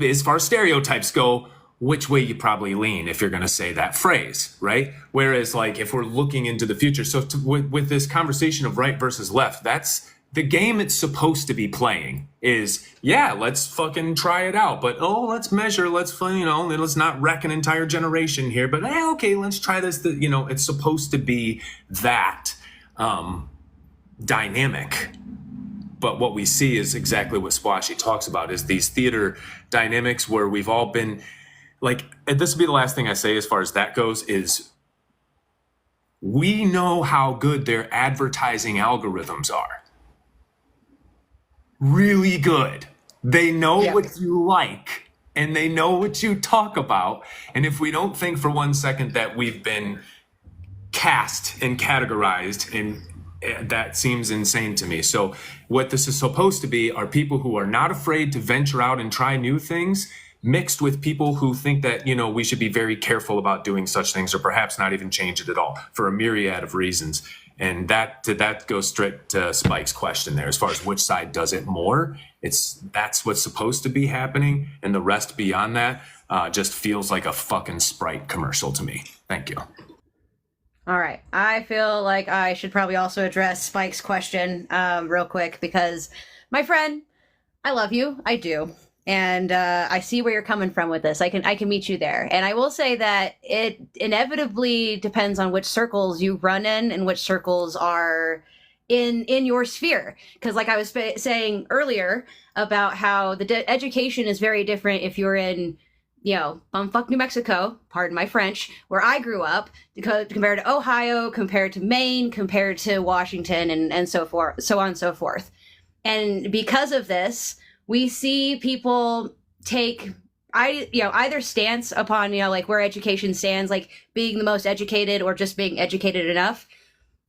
as far as stereotypes go, which way you probably lean if you're going to say that phrase, right? Whereas, like, if we're looking into the future, so with this conversation of right versus left, that's the game it's supposed to be playing is, yeah, let's fucking try it out. But, let's measure, let's not wreck an entire generation here. But, okay, let's try this. It's supposed to be that dynamic. But what we see is exactly what Spwashi talks about, is these theater dynamics where we've all been, like, and this will be the last thing I say as far as that goes, is we know how good their advertising algorithms are. Really good. They know what you like and they know what you talk about. And if we don't think for 1 second that we've been cast and categorized, and that seems insane to me. So what this is supposed to be are people who are not afraid to venture out and try new things, mixed with people who think that, we should be very careful about doing such things, or perhaps not even change it at all for a myriad of reasons. And that goes straight to Spike's question there, as far as which side does it more. That's what's supposed to be happening, and the rest beyond that just feels like a fucking Sprite commercial to me. Thank you. All right. I feel like I should probably also address Spike's question real quick, because, my friend, I love you. I do. And I see where you're coming from with this. I can meet you there. And I will say that it inevitably depends on which circles you run in and which circles are in your sphere. Because like I was saying earlier about how the education is very different if you're in, bumfuck New Mexico, pardon my French, where I grew up, compared to Ohio, compared to Maine, compared to Washington, and so forth, so on and so forth. And because of this, we see people take either stance upon, like where education stands, like being the most educated or just being educated enough.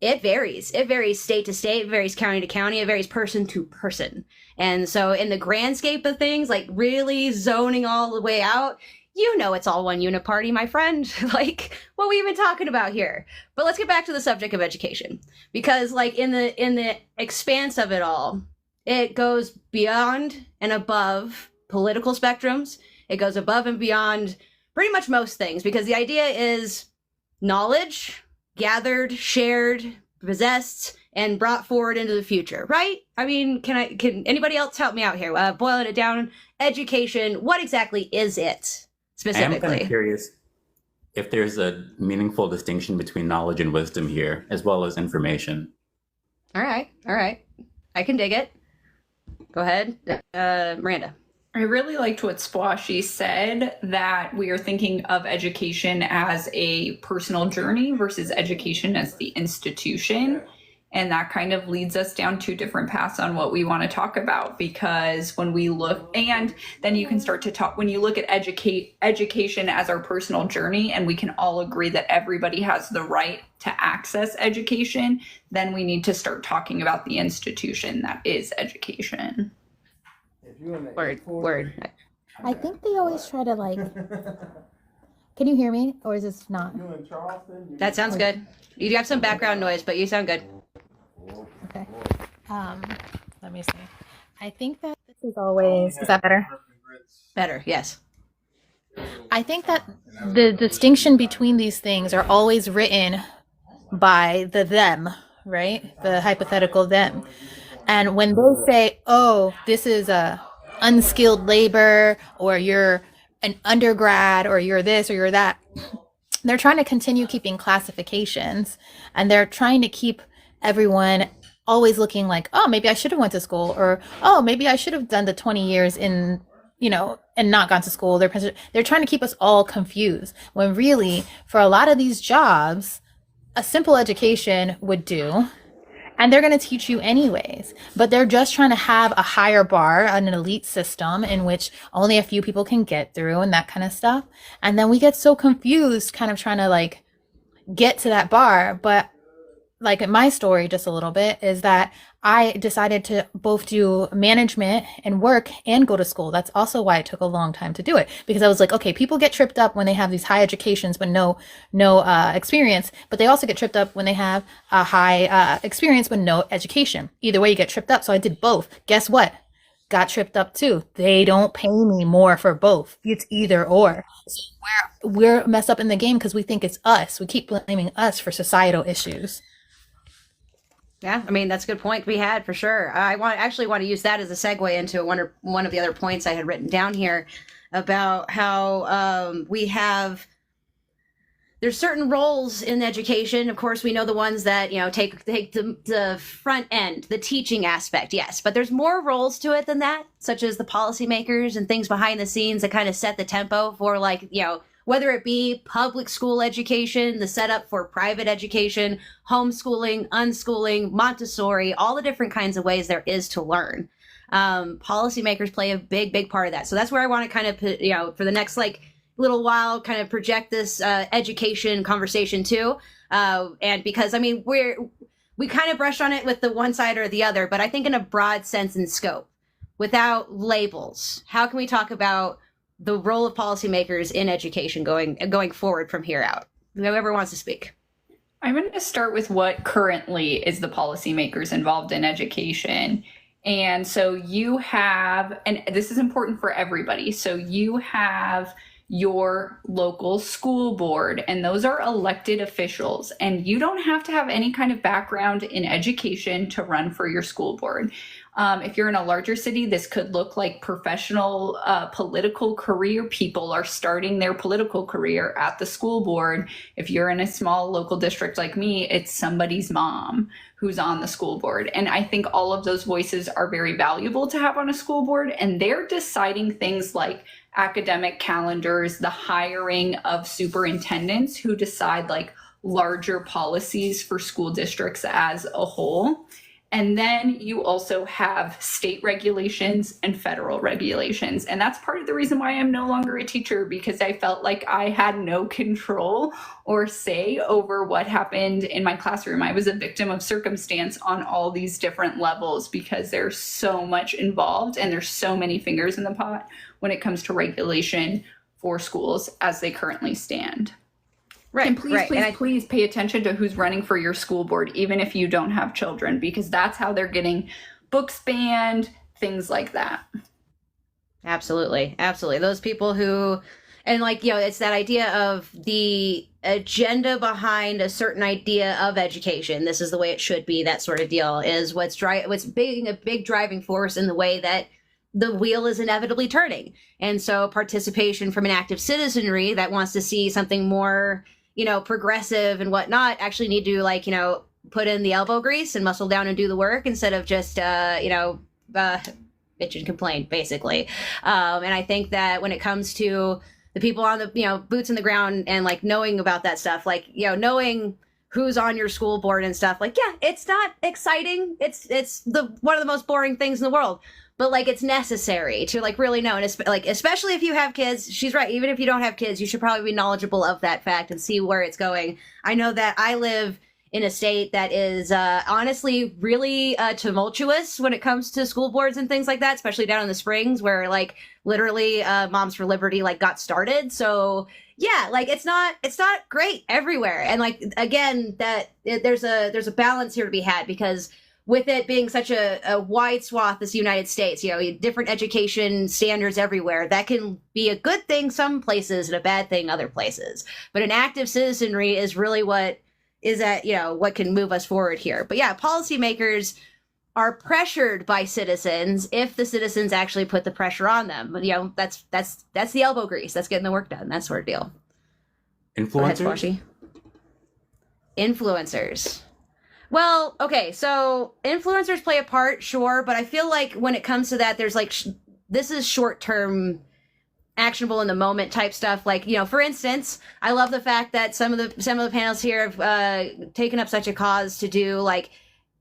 It varies. It varies state to state, it varies county to county, it varies person to person. And so in the grand scape of things, like really zoning all the way out, it's all one unit party, my friend. Like, what we've been talking about here. But let's get back to the subject of education. Because like in the expanse of it all, it goes beyond and above political spectrums. It goes above and beyond pretty much most things, because the idea is knowledge gathered, shared, possessed, and brought forward into the future, right? I mean, can anybody else help me out here? Boiling it down, education, what exactly is it specifically? I am kind of curious if there's a meaningful distinction between knowledge and wisdom here, as well as information. All right. I can dig it. Go ahead, Miranda. I really liked what Spwashi said, that we are thinking of education as a personal journey versus education as the institution. And that kind of leads us down two different paths on what we want to talk about, because when we look, and then you can start to talk, when you look at education as our personal journey, and we can all agree that everybody has the right to access education, then we need to start talking about the institution that is education. Word. I think they always try to can you hear me, or is this not? That sounds good. You have some background noise, but you sound good. Okay. Let me see. I think that this is always, is that better? Better, yes. I think that the distinction between these things are always written by the them, right? The hypothetical them. And when they say, oh, this is a unskilled labor, or you're an undergrad, or you're this, or you're that, they're trying to continue keeping classifications, and they're trying to keep everyone always looking like, oh, maybe I should have went to school, or, oh, maybe I should have done the 20 years in, and not gone to school. They're trying to keep us all confused, when really, for a lot of these jobs, a simple education would do. And they're going to teach you anyways, but they're just trying to have a higher bar, an elite system in which only a few people can get through, and that kind of stuff. And then we get so confused kind of trying to get to that bar. But my story just a little bit is that I decided to both do management and work and go to school. That's also why it took a long time to do it, because I was like, okay, people get tripped up when they have these high educations but no experience, but they also get tripped up when they have a high experience but no education. Either way, you get tripped up. So I did both. Guess what? Got tripped up too. They don't pay me more for both. It's either or. So we're messed up in the game because we think it's us. We keep blaming us for societal issues. Yeah, I mean that's a good point to be had for sure. I actually want to use that as a segue into one of the other points I had written down here about how we have there's certain roles in education. Of course, we know the ones that take the front end, the teaching aspect, yes. But there's more roles to it than that, such as the policymakers and things behind the scenes that kind of set the tempo for whether it be public school education, the setup for private education, homeschooling, unschooling, Montessori, all the different kinds of ways there is to learn. Policymakers play a big part of that. So that's where I want to kind of put, for the next little while, kind of project this education conversation too. And because, I mean, we kind of brush on it with the one side or the other, but I think in a broad sense and scope, without labels, how can we talk about the role of policymakers in education going forward from here out? Whoever wants to speak. I'm going to start with what currently is the policymakers involved in education. And so you have, and this is important for everybody, so you have your local school board, and those are elected officials, and you don't have to have any kind of background in education to run for your school board. If you're in a larger city, this could look like professional political career people are starting their political career at the school board. If you're in a small local district like me, it's somebody's mom who's on the school board. And I think all of those voices are very valuable to have on a school board, and they're deciding things like academic calendars, the hiring of superintendents who decide larger policies for school districts as a whole. And then you also have state regulations and federal regulations. And that's part of the reason why I'm no longer a teacher, because I felt like I had no control or say over what happened in my classroom. I was a victim of circumstance on all these different levels because there's so much involved and there's so many fingers in the pot when it comes to regulation for schools as they currently stand. Right. And please, right. please pay attention to who's running for your school board, even if you don't have children, because that's how they're getting books banned, things like that. Absolutely. Absolutely. Those people who, and it's that idea of the agenda behind a certain idea of education. This is the way it should be. That sort of deal is what's being a big driving force in the way that the wheel is inevitably turning. And so participation from an active citizenry that wants to see something more progressive and whatnot actually need to put in the elbow grease and muscle down and do the work instead of just bitch and complain, basically. And I think that when it comes to the people on the boots in the ground and knowing about that stuff, knowing who's on your school board and stuff, it's not exciting. It's one of the most boring things in the world. But it's necessary to really know, and especially if you have kids. She's right. Even if you don't have kids, you should probably be knowledgeable of that fact and see where it's going. I know that I live in a state that is honestly really tumultuous when it comes to school boards and things like that, especially down in the Springs, where literally Moms for Liberty got started. So yeah, it's not great everywhere. And again, that there's a balance here to be had, because with it being such a wide swath as the United States, different education standards everywhere, that can be a good thing some places and a bad thing other places. But an active citizenry is really what is what can move us forward here. But yeah, policymakers are pressured by citizens if the citizens actually put the pressure on them. But that's the elbow grease. That's getting the work done. That sort of deal. Influencers? Go ahead, Spwashi. Influencers. Well, okay, so influencers play a part, sure, but I feel like when it comes to that, there's this is short-term, actionable in the moment type stuff. For instance, I love the fact that some of the panels here have taken up such a cause to do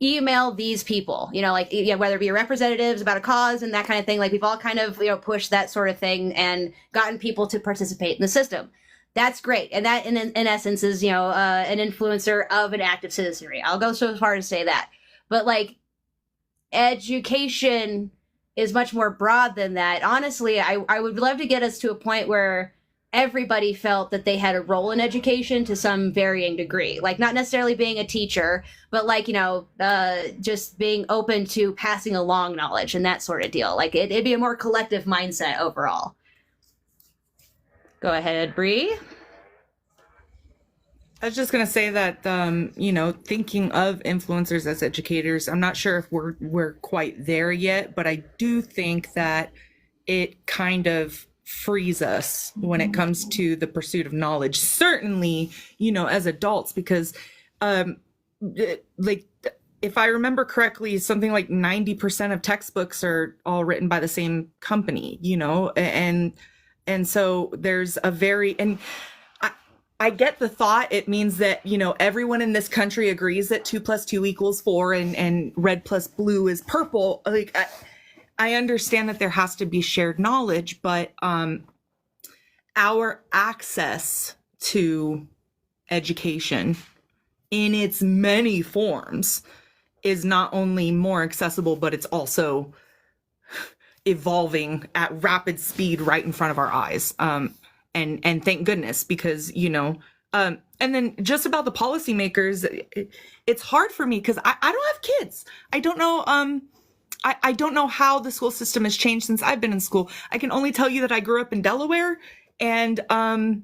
email these people, whether it be representatives about a cause and that kind of thing. We've all kind of pushed that sort of thing and gotten people to participate in the system. That's great. And that, in essence, is, an influencer of an active citizenry. I'll go so far as to say that. But, education is much more broad than that. Honestly, I would love to get us to a point where everybody felt that they had a role in education to some varying degree. Not necessarily being a teacher, but, just being open to passing along knowledge and that sort of deal. It'd be a more collective mindset overall. Go ahead, Brie. I was just gonna say that thinking of influencers as educators, I'm not sure if we're quite there yet, but I do think that it kind of frees us when it comes to the pursuit of knowledge. Certainly, as adults, because like if I remember correctly, something like 90% of textbooks are all written by the same company, and so there's a very I get the thought it means that, everyone in this country agrees that 2 + 2 = 4 and red plus blue is purple. Like, I understand that there has to be shared knowledge, but our access to education in its many forms is not only more accessible, but it's also evolving at rapid speed right in front of our eyes. And thank goodness, because, and then just about the policymakers, it's hard for me because I don't have kids. I don't know. I don't know how the school system has changed since I've been in school. I can only tell you that I grew up in Delaware, and, I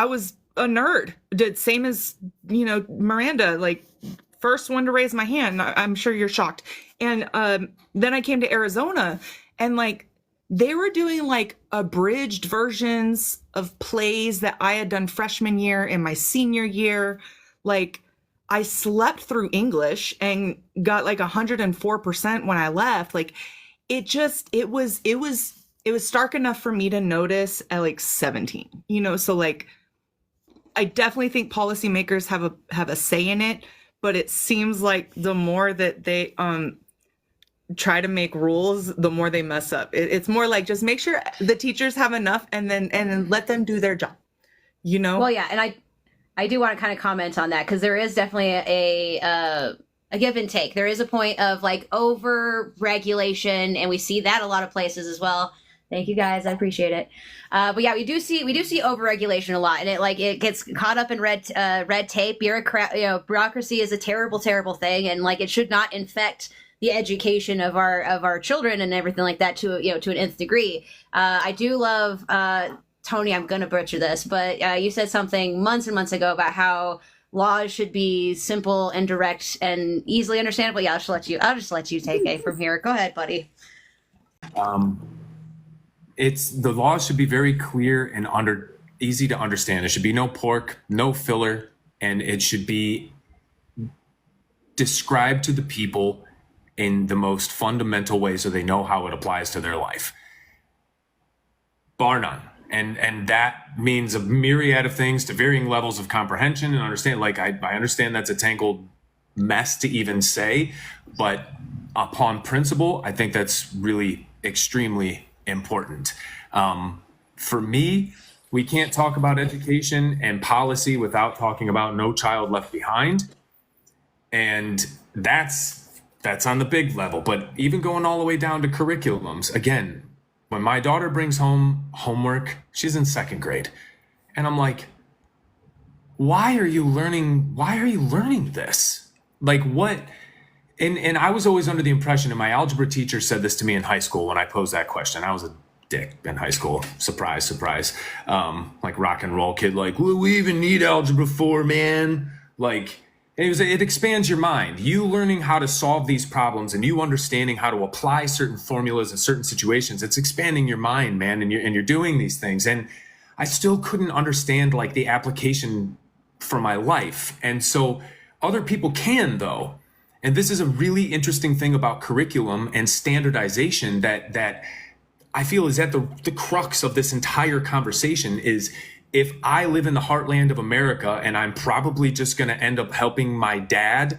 was a nerd. Same as, Miranda, like first one to raise my hand. I'm sure you're shocked. And then I came to Arizona, and like, they were doing like abridged versions of plays that I had done freshman year and my senior year. Like, I slept through English and got like 104% when I left. Like, it was stark enough for me to notice at like 17, so like, I definitely think policymakers have a say in it, but it seems like the more that they try to make rules, the more they mess up. It's more like, just make sure the teachers have enough and then let them do their job, Well, yeah. And I do want to kind of comment on that, because there is definitely a give and take. There is a point of like over regulation, and we see that a lot of places as well. Thank you guys. I appreciate it. But yeah, we do see over regulation a lot, and it gets caught up in red tape. Bureaucracy is a terrible, terrible thing. And like, it should not infect the education of our children and everything like that to an nth degree. I do love, Tony, I'm gonna butcher this, but you said something months and months ago about how laws should be simple and direct and easily understandable. Yeah, I'll just let you take it from here. Go ahead, buddy. The laws should be very clear and easy to understand. There should be no pork, no filler, and it should be described to the people in the most fundamental way so they know how it applies to their life. Bar none. And that means a myriad of things to varying levels of comprehension and understand. Like, I understand that's a tangled mess to even say, but upon principle, I think that's really extremely important. For me, we can't talk about education and policy without talking about No Child Left Behind. And that's on the big level. But even going all the way down to curriculums, again, when my daughter brings home homework, she's in 2nd grade. And I'm like, why are you learning this? Like, what? And I was always under the impression, and my algebra teacher said this to me in high school when I posed that question. I was a dick in high school. Surprise, surprise. Like rock and roll kid, like, what do we even need algebra for, man? Like, it expands your mind. You learning how to solve these problems and you understanding how to apply certain formulas in certain situations, it's expanding your mind, man, and you're doing these things. And I still couldn't understand like the application for my life. And so other people can, though. And this is a really interesting thing about curriculum and standardization that I feel is at the crux of this entire conversation is, if I live in the heartland of America and I'm probably just going to end up helping my dad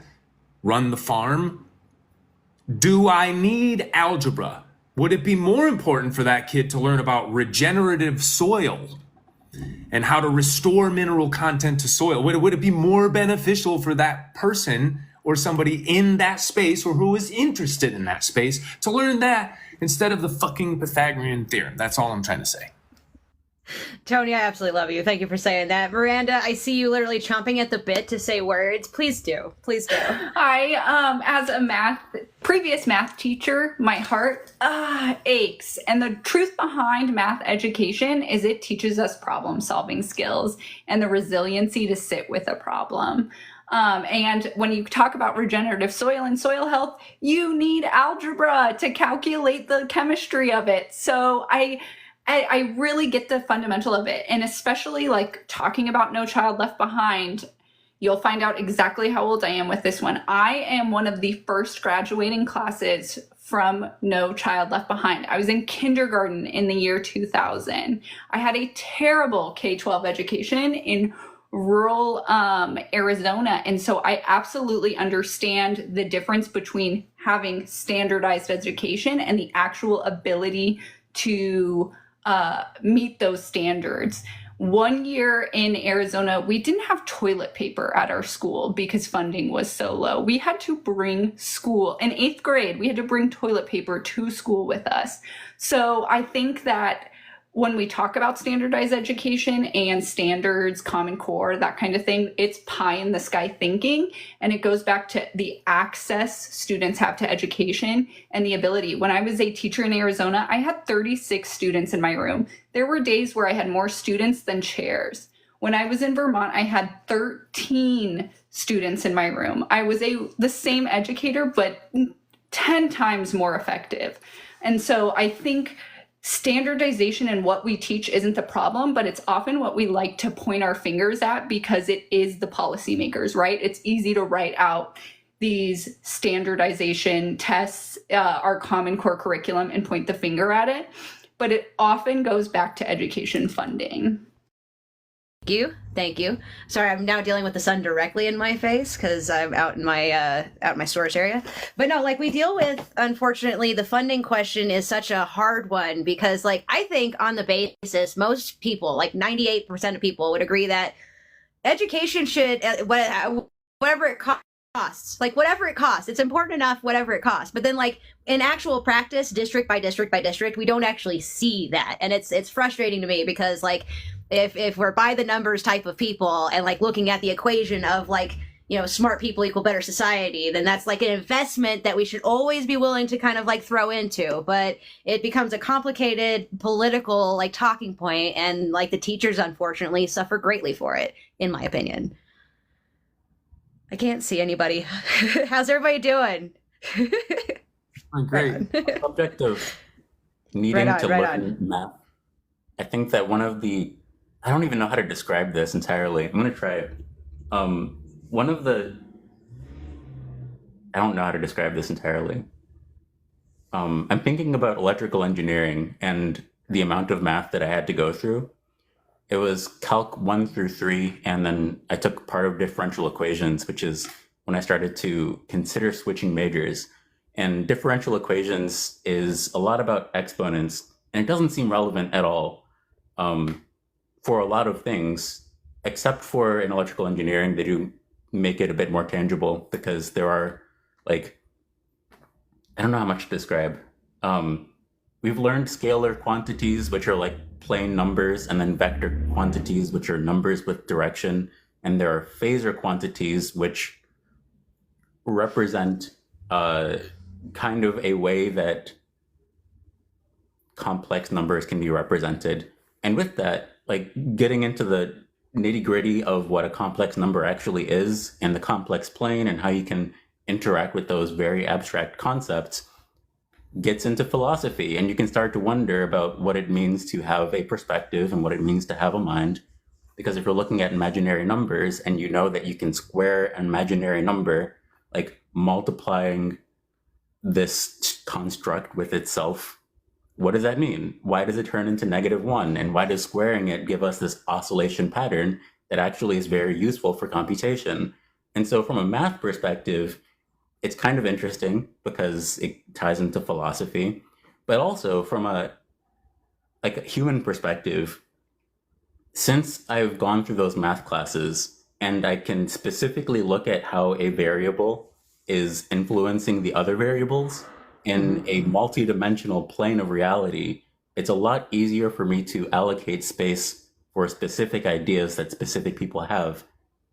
run the farm, do I need algebra? Would it be more important for that kid to learn about regenerative soil and how to restore mineral content to soil? Would it be more beneficial for that person or somebody in that space or who is interested in that space to learn that instead of the fucking Pythagorean theorem? That's all I'm trying to say. Tony, I absolutely love you. Thank you for saying that. Miranda, I see you literally chomping at the bit to say words. Please do. Please do. As a previous math teacher, my heart aches. And the truth behind math education is it teaches us problem solving skills and the resiliency to sit with a problem. And when you talk about regenerative soil and soil health, you need algebra to calculate the chemistry of it. So I really get the fundamental of it. And especially like talking about No Child Left Behind, you'll find out exactly how old I am with this one. I am one of the first graduating classes from No Child Left Behind. I was in kindergarten in the year 2000. I had a terrible K-12 education in rural Arizona. And so I absolutely understand the difference between having standardized education and the actual ability to meet those standards. One year in Arizona, we didn't have toilet paper at our school because funding was so low. We had to bring school in 8th grade. We had to bring toilet paper to school with us. So I think that when we talk about standardized education and standards, Common Core, that kind of thing, it's pie in the sky thinking. And it goes back to the access students have to education and the ability. When I was a teacher in Arizona, I had 36 students in my room. There were days where I had more students than chairs. When I was in Vermont, I had 13 students in my room. I was the same educator, but 10 times more effective. And so I think standardization in what we teach isn't the problem, but it's often what we like to point our fingers at because it is the policymakers, right? It's easy to write out these standardization tests, our Common Core curriculum, and point the finger at it. But it often goes back to education funding. Thank you. Sorry, I'm now dealing with the sun directly in my face because I'm out in my storage area. But no, like we deal with, unfortunately, the funding question is such a hard one because, like, I think on the basis, most people, like 98% of people, would agree that education should, whatever it costs, like whatever it costs, it's important enough, whatever it costs. But then, like in actual practice, district by district by district, we don't actually see that, and it's frustrating to me because, like, if we're by the numbers type of people and like looking at the equation of like, you know, smart people equal better society, then that's like an investment that we should always be willing to kind of like throw into. But it becomes a complicated political like talking point, and like the teachers unfortunately suffer greatly for it, in my opinion. I can't see anybody. How's everybody doing? Great. Subject of needing to learn math. I think that I don't even know how to describe this entirely. I'm going to try it. I don't know how to describe this entirely. I'm thinking about electrical engineering and the amount of math that I had to go through. It was Calc 1 through 3, and then I took part of differential equations, which is when I started to consider switching majors. And differential equations is a lot about exponents, and it doesn't seem relevant at all for a lot of things, except for in electrical engineering. They do make it a bit more tangible because there are, like, I don't know how much to describe. We've learned scalar quantities, which are like plain numbers, and then vector quantities, which are numbers with direction. And there are phasor quantities, which represent kind of a way that complex numbers can be represented. And with that, like getting into the nitty gritty of what a complex number actually is and the complex plane and how you can interact with those very abstract concepts gets into philosophy. And you can start to wonder about what it means to have a perspective and what it means to have a mind. Because if you're looking at imaginary numbers and you know that you can square an imaginary number, like multiplying this construct with itself, what does that mean? Why does it turn into -1? And why does squaring it give us this oscillation pattern that actually is very useful for computation? And so from a math perspective, it's kind of interesting because it ties into philosophy, but also from a human perspective, since I've gone through those math classes and I can specifically look at how a variable is influencing the other variables in a multi-dimensional plane of reality, it's a lot easier for me to allocate space for specific ideas that specific people have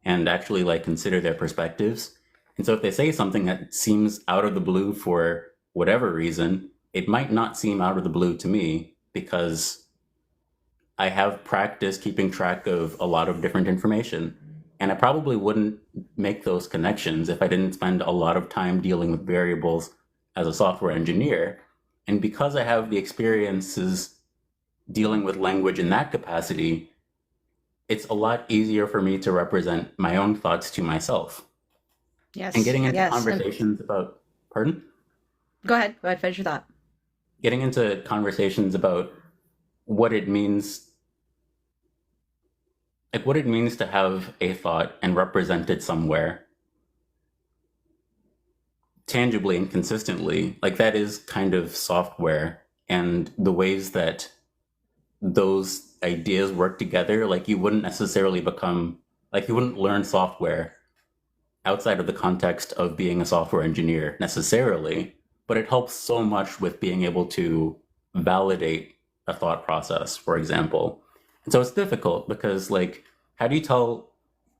and actually like consider their perspectives. And so if they say something that seems out of the blue for whatever reason, it might not seem out of the blue to me because I have practice keeping track of a lot of different information. And I probably wouldn't make those connections if I didn't spend a lot of time dealing with variables as a software engineer. And because I have the experiences dealing with language in that capacity, it's a lot easier for me to represent my own thoughts to myself. Yes. And getting into yes. conversations about, pardon? Go ahead, finish your thought. Getting into conversations about what it means, like what it means to have a thought and represent it somewhere tangibly and consistently, like that is kind of software, and the ways that those ideas work together, like you wouldn't necessarily you wouldn't learn software outside of the context of being a software engineer necessarily, but it helps so much with being able to validate a thought process, for example. And so it's difficult because like, how do you tell?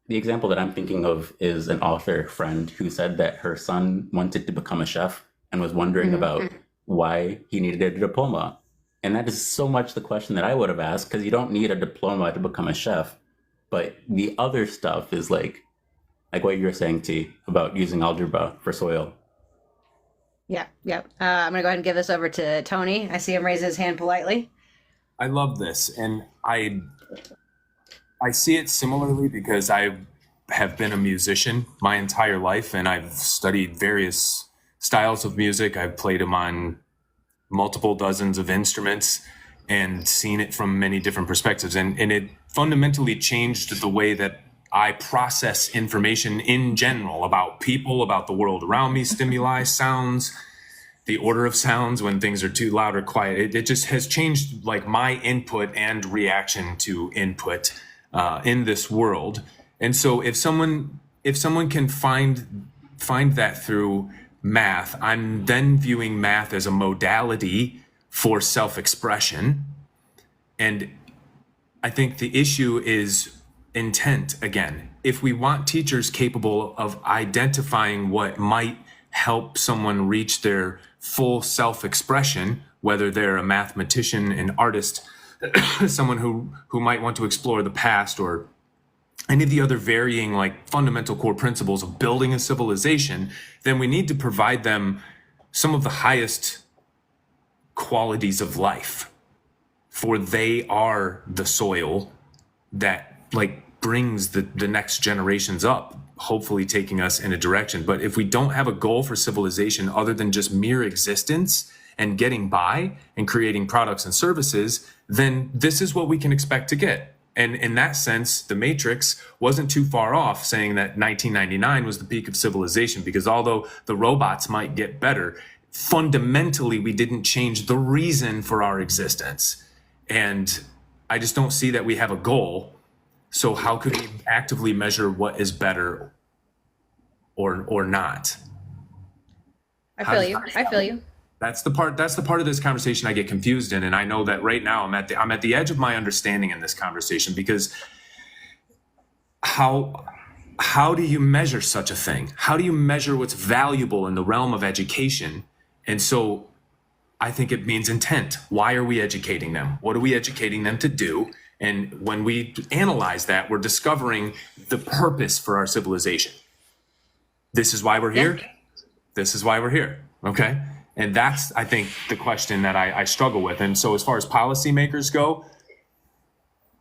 The example that I'm thinking of is an author friend who said that her son wanted to become a chef and was wondering about why he needed a diploma. And that is so much the question that I would have asked, because you don't need a diploma to become a chef. But the other stuff is like what you're saying, T, about using algebra for soil. Yeah. I'm going to go ahead and give this over to Tony. I see him raise his hand politely. I love this, and I see it similarly because I have been a musician my entire life, and I've studied various styles of music. I've played them on multiple dozens of instruments and seen it from many different perspectives. And it fundamentally changed the way that I process information in general about people, about the world around me, stimuli, sounds, the order of sounds when things are too loud or quiet. It just has changed like my input and reaction to input in this world. And so if someone can find that through math, I'm then viewing math as a modality for self-expression. And I think the issue is intent again. If we want teachers capable of identifying what might help someone reach their full self-expression, whether they're a mathematician, an artist, someone who might want to explore the past, or any of the other varying like fundamental core principles of building a civilization, then we need to provide them some of the highest qualities of life, for they are the soil that like brings the next generations up, hopefully taking us in a direction. But if we don't have a goal for civilization other than just mere existence and getting by and creating products and services, then this is what we can expect to get. And in that sense, The Matrix wasn't too far off saying that 1999 was the peak of civilization, because although the robots might get better, fundamentally, we didn't change the reason for our existence. And I just don't see that we have a goal. So how could we actively measure what is better or not? I feel you. That's the part of this conversation I get confused in. And I know that right now I'm at the edge of my understanding in this conversation, because how do you measure such a thing? How do you measure what's valuable in the realm of education? And so I think it means intent. Why are we educating them? What are we educating them to do? And when we analyze that, we're discovering the purpose for our civilization. This is why we're here. Yeah. This is why we're here. Okay. And that's, I think, the question that I struggle with. And so as far as policymakers go,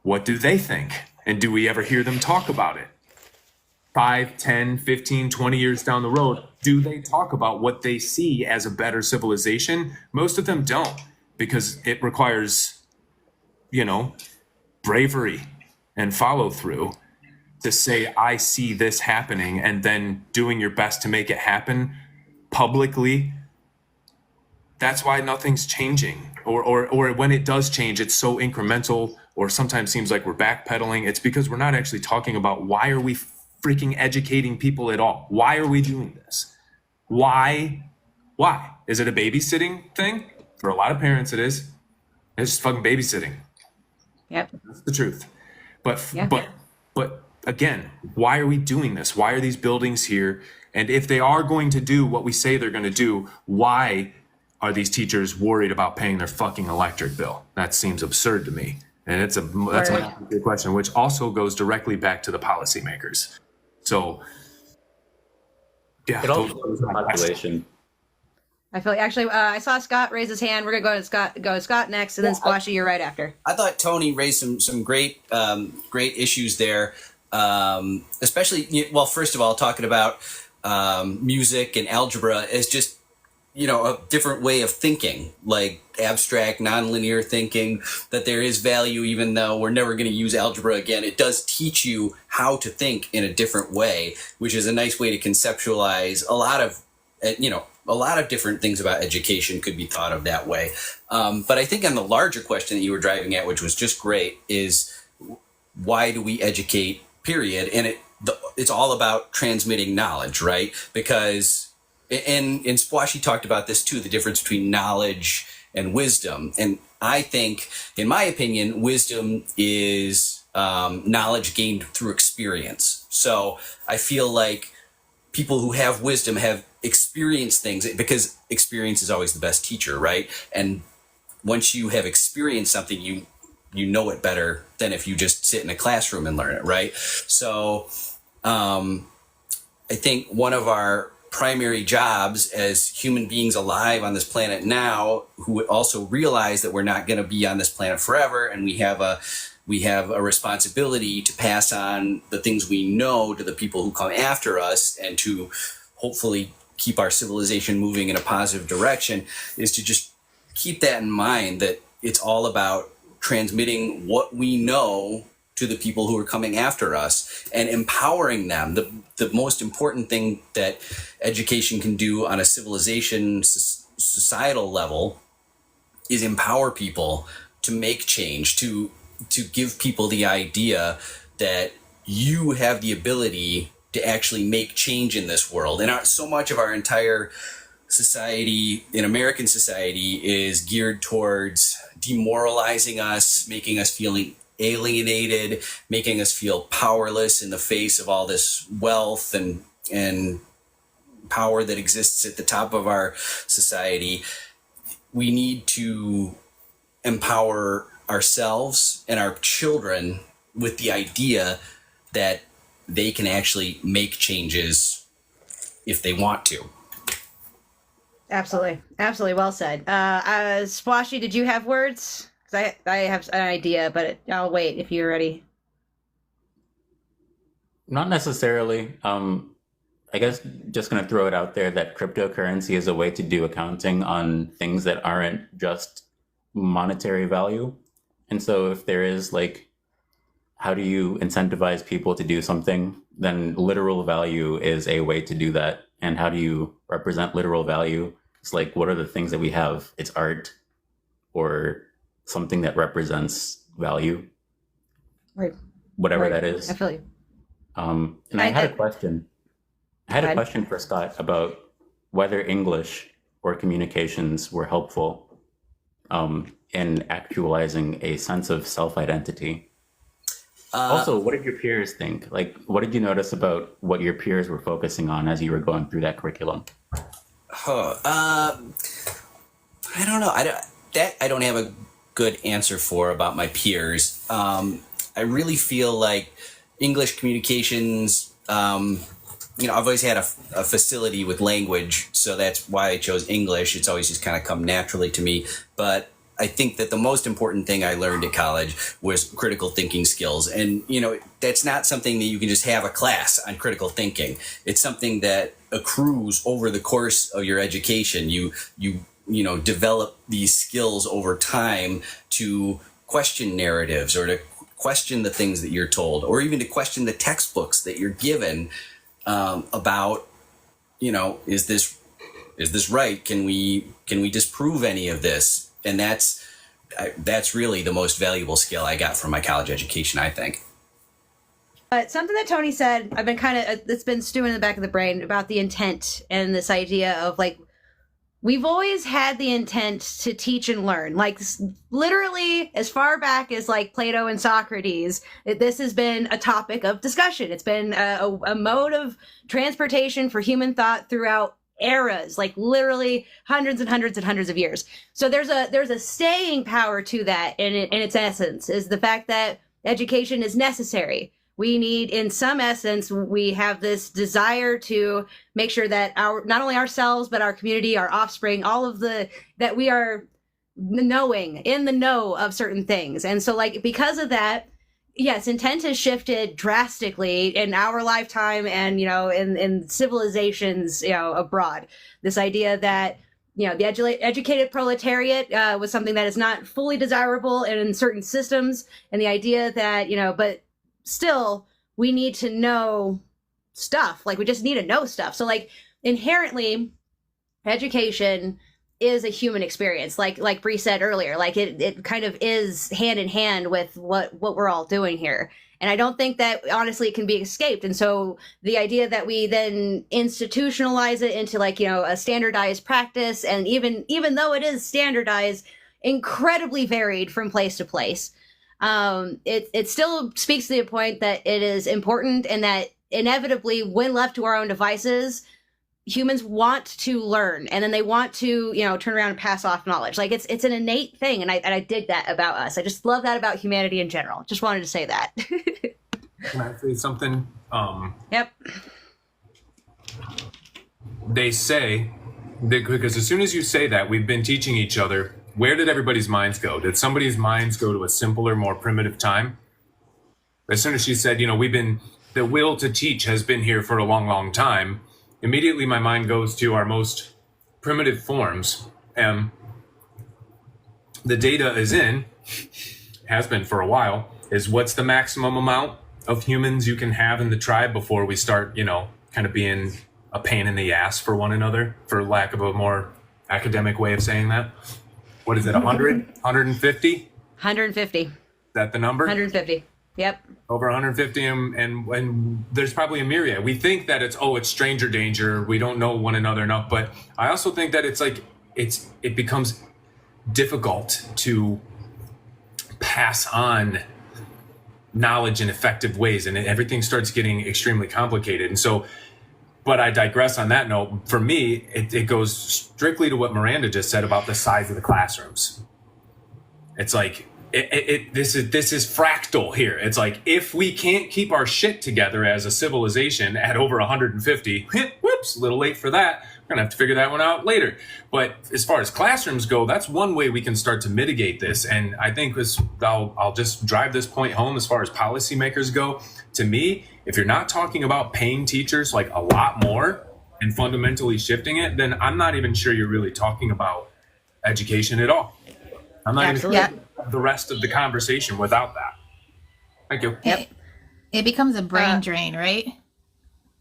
what do they think? And do we ever hear them talk about it? 5, 10, 15, 20 years down the road, do they talk about what they see as a better civilization? Most of them don't, because it requires, bravery and follow through to say, I see this happening, and then doing your best to make it happen publicly. That's why nothing's changing. Or when it does change, it's so incremental, or sometimes seems like we're backpedaling. It's because we're not actually talking about why are we freaking educating people at all? Why are we doing this? Why? Is it a babysitting thing? For a lot of parents it is. It's just fucking babysitting. Yep. That's the truth. But Yeah. but again, why are we doing this? Why are these buildings here? And if they are going to do what we say they're going to do, why are these teachers worried about paying their fucking electric bill? That seems absurd to me. And that's a good question, which also goes directly back to the policymakers. So, yeah, It also goes to the population. I feel like actually, I saw Scott raise his hand. We're gonna go to Scott next, and then Spwashi, you're right after. I thought Tony raised some great issues there, especially, well, first of all, talking about music and algebra is just, a different way of thinking, like abstract, nonlinear thinking, that there is value, even though we're never going to use algebra again. It does teach you how to think in a different way, which is a nice way to conceptualize a lot of different things about education could be thought of that way. But I think on the larger question that you were driving at, which was just great, is why do we educate, period? And it's all about transmitting knowledge, right? Because, and Spwashi talked about this too, the difference between knowledge and wisdom. And I think, in my opinion, wisdom is knowledge gained through experience. So I feel like people who have wisdom have experienced things, because experience is always the best teacher, right? And once you have experienced something, you know it better than if you just sit in a classroom and learn it, right? So I think one of our primary jobs as human beings alive on this planet now, who also realize that we're not going to be on this planet forever, and we have a responsibility to pass on the things we know to the people who come after us, and to hopefully keep our civilization moving in a positive direction, is to just keep that in mind, that it's all about transmitting what we know to the people who are coming after us and empowering them. The most important thing that education can do on a civilization, societal level, is empower people to make change, to give people the idea that you have the ability to actually make change in this world. And so much of our entire society, in American society, is geared towards demoralizing us, making us feeling alienated, making us feel powerless in the face of all this wealth and power that exists at the top of our society. We need to empower ourselves and our children with the idea that they can actually make changes if they want to. Absolutely. Absolutely. Well said. Spwashi, did you have words? Because I have an idea, but I'll wait if you're ready. Not necessarily. I guess just going to throw it out there that cryptocurrency is a way to do accounting on things that aren't just monetary value. And so if there is how do you incentivize people to do something, then literal value is a way to do that. And how do you represent literal value? It's what are the things that we have? It's art or something that represents value. Right. Whatever that is. I feel you. And I had a question. I had a question for Scott about whether English or communications were helpful in actualizing a sense of self-identity. Also, what did your peers think? What did you notice about what your peers were focusing on as you were going through that curriculum? I don't know. I don't have a good answer for about my peers. I really feel like English communications, I've always had a facility with language, so that's why I chose English. It's always just kind of come naturally to me. But I think that the most important thing I learned at college was critical thinking skills. And, that's not something that you can just have a class on critical thinking. It's something that accrues over the course of your education. You develop these skills over time to question narratives, or to question the things that you're told, or even to question the textbooks that you're given about, is this right? Can we disprove any of this? And that's really the most valuable skill I got from my college education, I think. Something that Tony said, I've been it's been stewing in the back of the brain about the intent and this idea of we've always had the intent to teach and learn. Like literally as far back as like Plato and Socrates, this has been a topic of discussion. It's been a mode of transportation for human thought throughout eras, like literally hundreds and hundreds and hundreds of years. So there's a staying power to that in its essence, is the fact that education is necessary. We need, in some essence, we have this desire to make sure that not only ourselves, but our community, our offspring, all of that we are in the know of certain things. And so like, because of that, yes, intent has shifted drastically in our lifetime and, in civilizations, abroad. This idea that, the educated proletariat was something that is not fully desirable in certain systems. And the idea that, but still, we need to know stuff. Like, we just need to know stuff. So, like, inherently, education is a human experience. Like Brie said earlier, like it kind of is hand in hand with what we're all doing here. And I don't think that, honestly, it can be escaped. And so the idea that we then institutionalize it into, like, a standardized practice, and even though it is standardized, incredibly varied from place to place, it still speaks to the point that it is important, and that inevitably, when left to our own devices, humans want to learn, and then they want to, turn around and pass off knowledge. Like it's an innate thing, and I dig that about us. I just love that about humanity in general. Just wanted to say that. Can I say something? Yep. They say that, because as soon as you say that, we've been teaching each other. Where did everybody's minds go? Did somebody's minds go to a simpler, more primitive time? As soon as she said, the will to teach has been here for a long, long time, immediately my mind goes to our most primitive forms. And the data has been for a while, is what's the maximum amount of humans you can have in the tribe before we start, kind of being a pain in the ass for one another, for lack of a more academic way of saying that. What is it, 100? 150? 150. Is that the number? 150. Yep. Over 150, and there's probably a myriad. We think that it's stranger danger. We don't know one another enough, but I also think that it's like it becomes difficult to pass on knowledge in effective ways, and everything starts getting extremely complicated. And so, but I digress on that note. For me, it goes strictly to what Miranda just said about the size of the classrooms. It's like, this is fractal here. It's like, if we can't keep our shit together as a civilization at over 150, whoops, a little late for that. We're gonna have to figure that one out later. But as far as classrooms go, that's one way we can start to mitigate this. And I think I'll just drive this point home as far as policymakers go. To me, if you're not talking about paying teachers like a lot more and fundamentally shifting it, then I'm not even sure you're really talking about education at all. I'm not even sure the rest of the conversation without that. Thank you. Yep. It becomes a brain drain, right?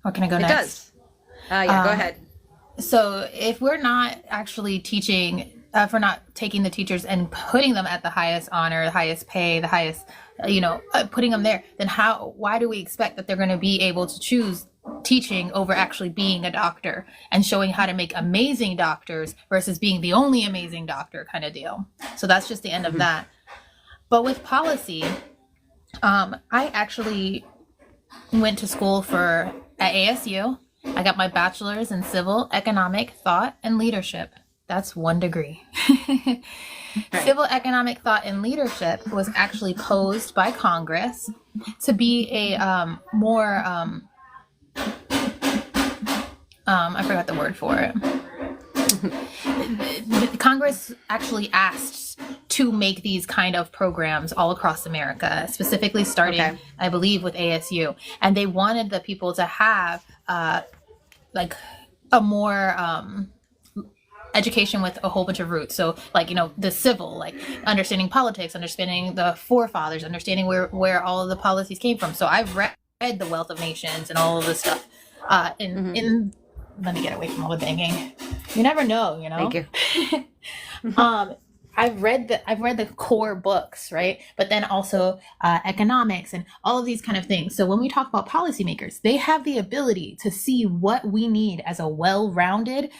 Or can I go next? It does. Go ahead. So if we're not actually teaching, if we're not taking the teachers and putting them at the highest honor, the highest pay, the highest, putting them there, then why do we expect that they're going to be able to choose teaching over actually being a doctor and showing how to make amazing doctors versus being the only amazing doctor kind of deal? So that's just the end of that. But with policy, I actually went to school at ASU. I got my bachelor's in civil economic thought and leadership. That's 1 degree. Right. Civil economic thought and leadership was actually posed by Congress to be a more, I forgot the word for it. Congress actually asked to make these kind of programs all across America, specifically starting, I believe, with ASU. And they wanted the people to have like a more education with a whole bunch of roots. So like, the civil, like understanding politics, understanding the forefathers, understanding where all of the policies came from. So I've read The Wealth of Nations and all of this stuff in let me get away from all the banging. You never know, Thank you. I've read the core books, right? But then also economics and all of these kind of things. So when we talk about policymakers, they have the ability to see what we need as a well-rounded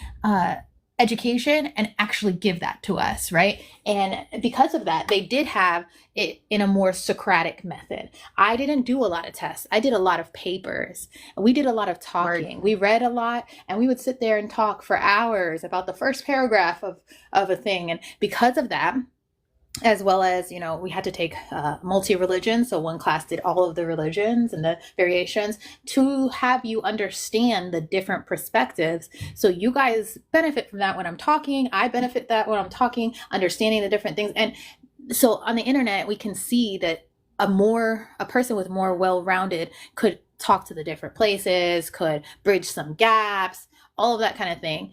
education and actually give that to us, right? And because of that, they did have it in a more Socratic method. I didn't do a lot of tests. I did a lot of papers. We did a lot of talking. We read a lot, and we would sit there and talk for hours about the first paragraph of a thing. And because of that, as well as, you know, we had to take multi-religion. So one class did all of the religions and the variations to have you understand the different perspectives. So you guys benefit from that when I'm talking. I benefit that when I'm talking, understanding the different things. And so on the internet, we can see that a person with more well-rounded could talk to the different places, could bridge some gaps, all of that kind of thing.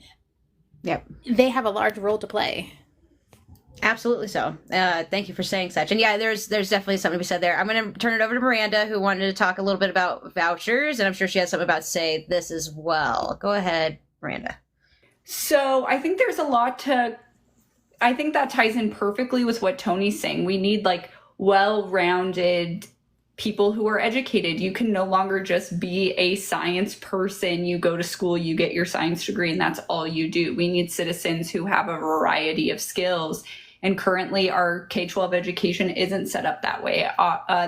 Yep. They have a large role to play. Absolutely so. Thank you for saying such. And yeah, there's definitely something to be said there. I'm going to turn it over to Miranda, who wanted to talk a little bit about vouchers, and I'm sure she has something about to say this as well. Go ahead, Miranda. So I think there's a lot I think that ties in perfectly with what Tony's saying. We need like well-rounded people who are educated. You can no longer just be a science person. You go to school, you get your science degree, and that's all you do. We need citizens who have a variety of skills. And currently our K-12 education isn't set up that way.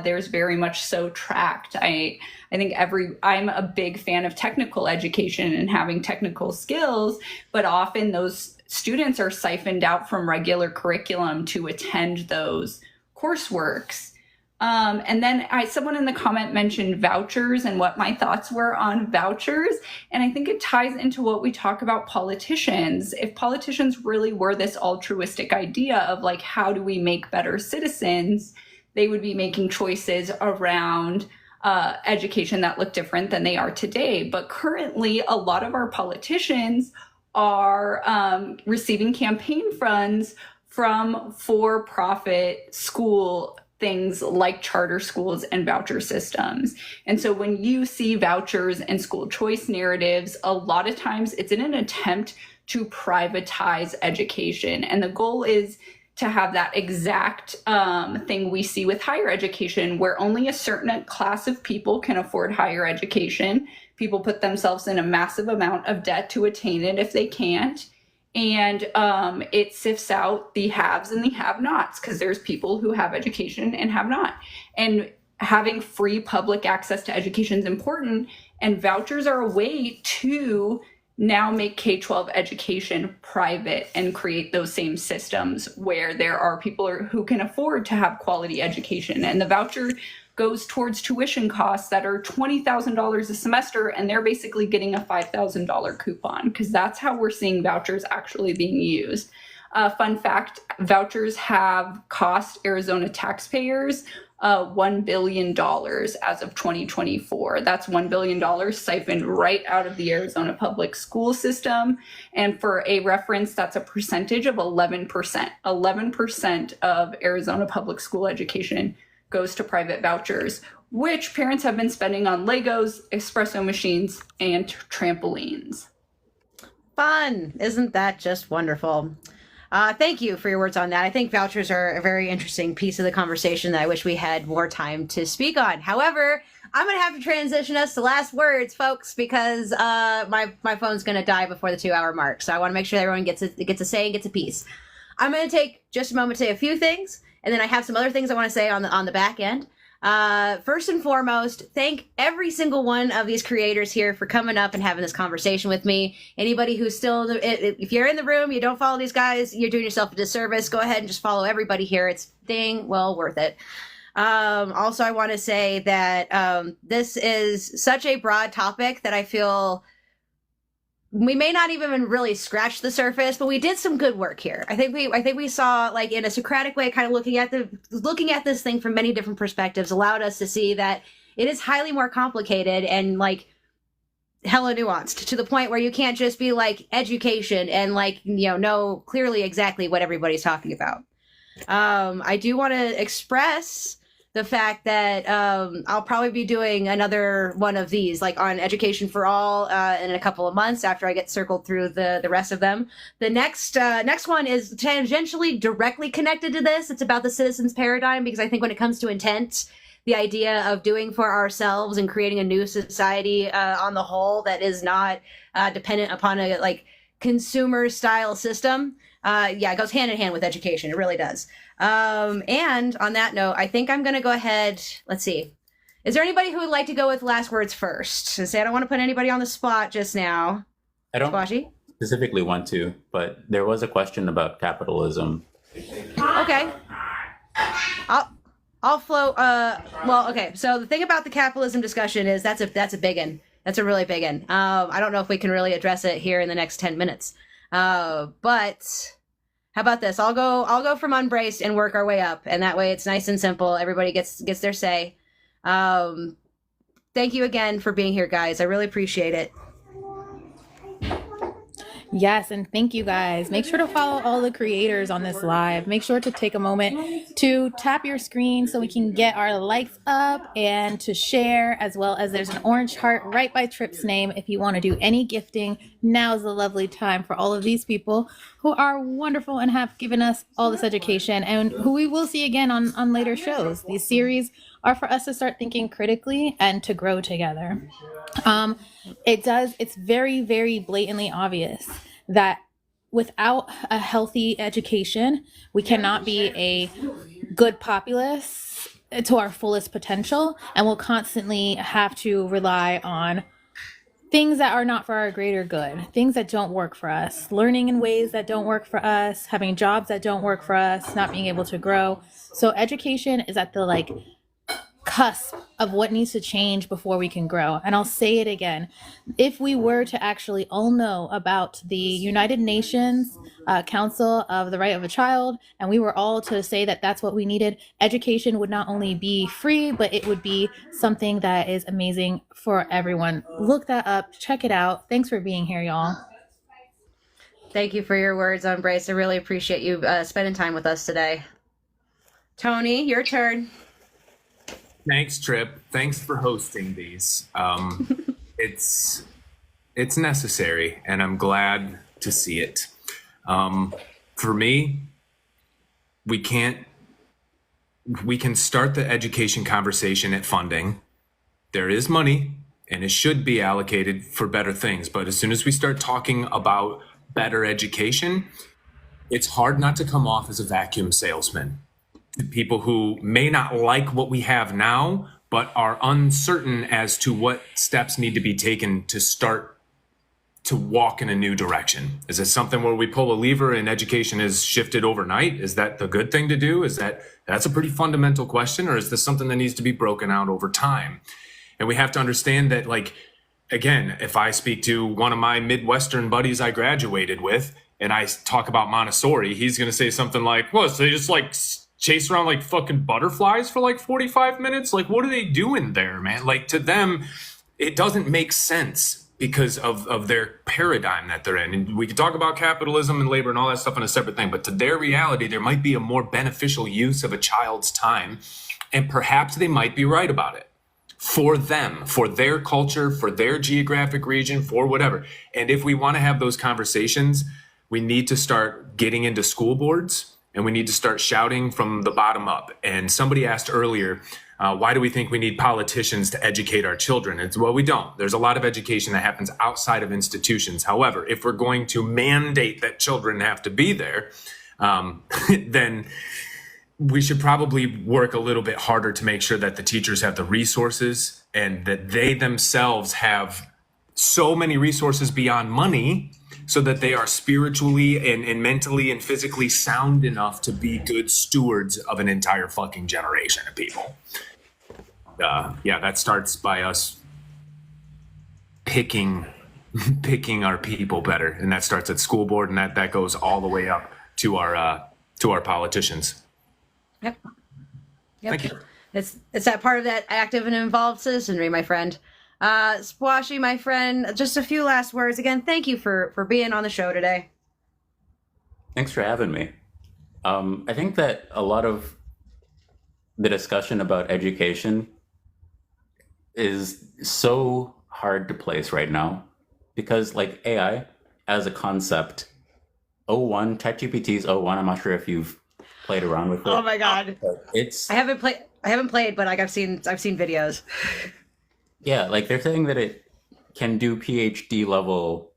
There's very much so tracked. I think I'm a big fan of technical education and having technical skills, but often those students are siphoned out from regular curriculum to attend those courseworks. And then someone in the comment mentioned vouchers and what my thoughts were on vouchers. And I think it ties into what we talk about politicians. If politicians really were this altruistic idea of like, how do we make better citizens, they would be making choices around education that look different than they are today. But currently, a lot of our politicians are receiving campaign funds from for-profit school things like charter schools and voucher systems. And so when you see vouchers and school choice narratives, a lot of times it's in an attempt to privatize education. And the goal is to have that exact thing we see with higher education, where only a certain class of people can afford higher education. People put themselves in a massive amount of debt to attain it if they can't. And it sifts out the haves and the have-nots, because there's people who have education and have not. And having free public access to education is important. And vouchers are a way to now make K-12 education private and create those same systems where there are people who can afford to have quality education. And the voucher goes towards tuition costs that are $20,000 a semester, and they're basically getting a $5,000 coupon, because that's how we're seeing vouchers actually being used. Fun fact, vouchers have cost Arizona taxpayers $1 billion as of 2024. That's $1 billion siphoned right out of the Arizona public school system. And for a reference, that's a percentage of 11%. 11% of Arizona public school education goes to private vouchers, which parents have been spending on Legos, espresso machines, and trampolines. Fun. Isn't that just wonderful? Thank you for your words on that. I think vouchers are a very interesting piece of the conversation that I wish we had more time to speak on. However, I'm going to have to transition us to last words, folks, because my phone's going to die before the 2-hour mark. So I want to make sure everyone gets a say and gets a piece. I'm going to take just a moment to say a few things, and then I have some other things I want to say on the back end. First and foremost, thank every single one of these creators here for coming up and having this conversation with me. Anybody who's still, if you're in the room, you don't follow these guys, you're doing yourself a disservice. Go ahead and just follow everybody here. It's dang well worth it. Also, I want to say that this is such a broad topic that I feel we may not even really scratch the surface, but we did some good work here. I think we saw, like, in a Socratic way, kind of looking at this thing from many different perspectives, allowed us to see that it is highly more complicated and like hella nuanced, to the point where you can't just be like education and like, know clearly exactly what everybody's talking about. I do want to express the fact that I'll probably be doing another one of these, like on Education for All, in a couple of months after I get circled through the rest of them. The next one is tangentially directly connected to this. It's about the citizens paradigm, because I think when it comes to intent, the idea of doing for ourselves and creating a new society on the whole that is not dependent upon consumer style system. Yeah, it goes hand in hand with education. It really does. And on that note, I think I'm going to go ahead. Let's see. Is there anybody who would like to go with last words first? To say I don't want to put anybody on the spot just now. I don't Spwashi? specifically want to, but there was a question about capitalism. Okay. I'll float. Well, okay. So the thing about the capitalism discussion is that's a big one. That's a really big one. I don't know if we can really address it here in the next 10 minutes. But how about this? I'll go from Unbraced and work our way up, and that way it's nice and simple. Everybody gets their say. Thank you again for being here, guys. I really appreciate it. Yes, and thank you guys. Make sure to follow all the creators on this live. Make sure to take a moment to tap your screen so we can get our likes up and to share, as well as there's an orange heart right by Tripp's name. If you want to do any gifting, now is the lovely time for all of these people who are wonderful and have given us all this education and who we will see again on later shows. These series are for us to start thinking critically and to grow together. It's very, very blatantly obvious that without a healthy education, we cannot be a good populace to our fullest potential, and we'll constantly have to rely on things that are not for our greater good, things that don't work for us, learning in ways that don't work for us, having jobs that don't work for us, not being able to grow. So education is at the cusp of what needs to change before we can grow. And I'll say it again. If we were to actually all know about the United Nations Council of the Right of a Child, and we were all to say that that's what we needed, education would not only be free, but it would be something that is amazing for everyone. Look that up. Check it out. Thanks for being here, y'all. Thank you for your words, Unbraced. I really appreciate you spending time with us today. Tony, your turn. Thanks, Tripp. Thanks for hosting these. It's necessary, and I'm glad to see it. For me, we can start the education conversation at funding. There is money, and it should be allocated for better things. But as soon as we start talking about better education, it's hard not to come off as a vacuum salesman. People who may not like what we have now, but are uncertain as to what steps need to be taken to start to walk in a new direction. Is it something where we pull a lever and education is shifted overnight? Is that the good thing to do? That's a pretty fundamental question, or is this something that needs to be broken out over time? And we have to understand that, again, if I speak to one of my Midwestern buddies I graduated with, and I talk about Montessori, he's going to say something like, well, so they just chase around like fucking butterflies for 45 minutes? What are they doing there, man? To them, it doesn't make sense because of their paradigm that they're in. And we can talk about capitalism and labor and all that stuff in a separate thing, but to their reality, there might be a more beneficial use of a child's time, and perhaps they might be right about it. For them, for their culture, for their geographic region, for whatever. And if we want to have those conversations, we need to start getting into school boards, and we need to start shouting from the bottom up. And somebody asked earlier, why do we think we need politicians to educate our children? Well, we don't. There's a lot of education that happens outside of institutions. However, if we're going to mandate that children have to be there, then we should probably work a little bit harder to make sure that the teachers have the resources and that they themselves have so many resources beyond money so that they are spiritually and mentally and physically sound enough to be good stewards of an entire fucking generation of people. That starts by us picking our people better, and that starts at school board, and that goes all the way up to our politicians. Yep. Thank you. It's that part of that active and involved citizenry, my friend. Spwashi, my friend, just a few last words. Again, thank you for being on the show today. Thanks for having me. I think that a lot of the discussion about education is so hard to place right now because AI as a concept, ChatGPT's 01, I'm not sure if you've played around with it. Oh my God. I haven't played, but I've seen videos. Yeah, they're saying that it can do PhD level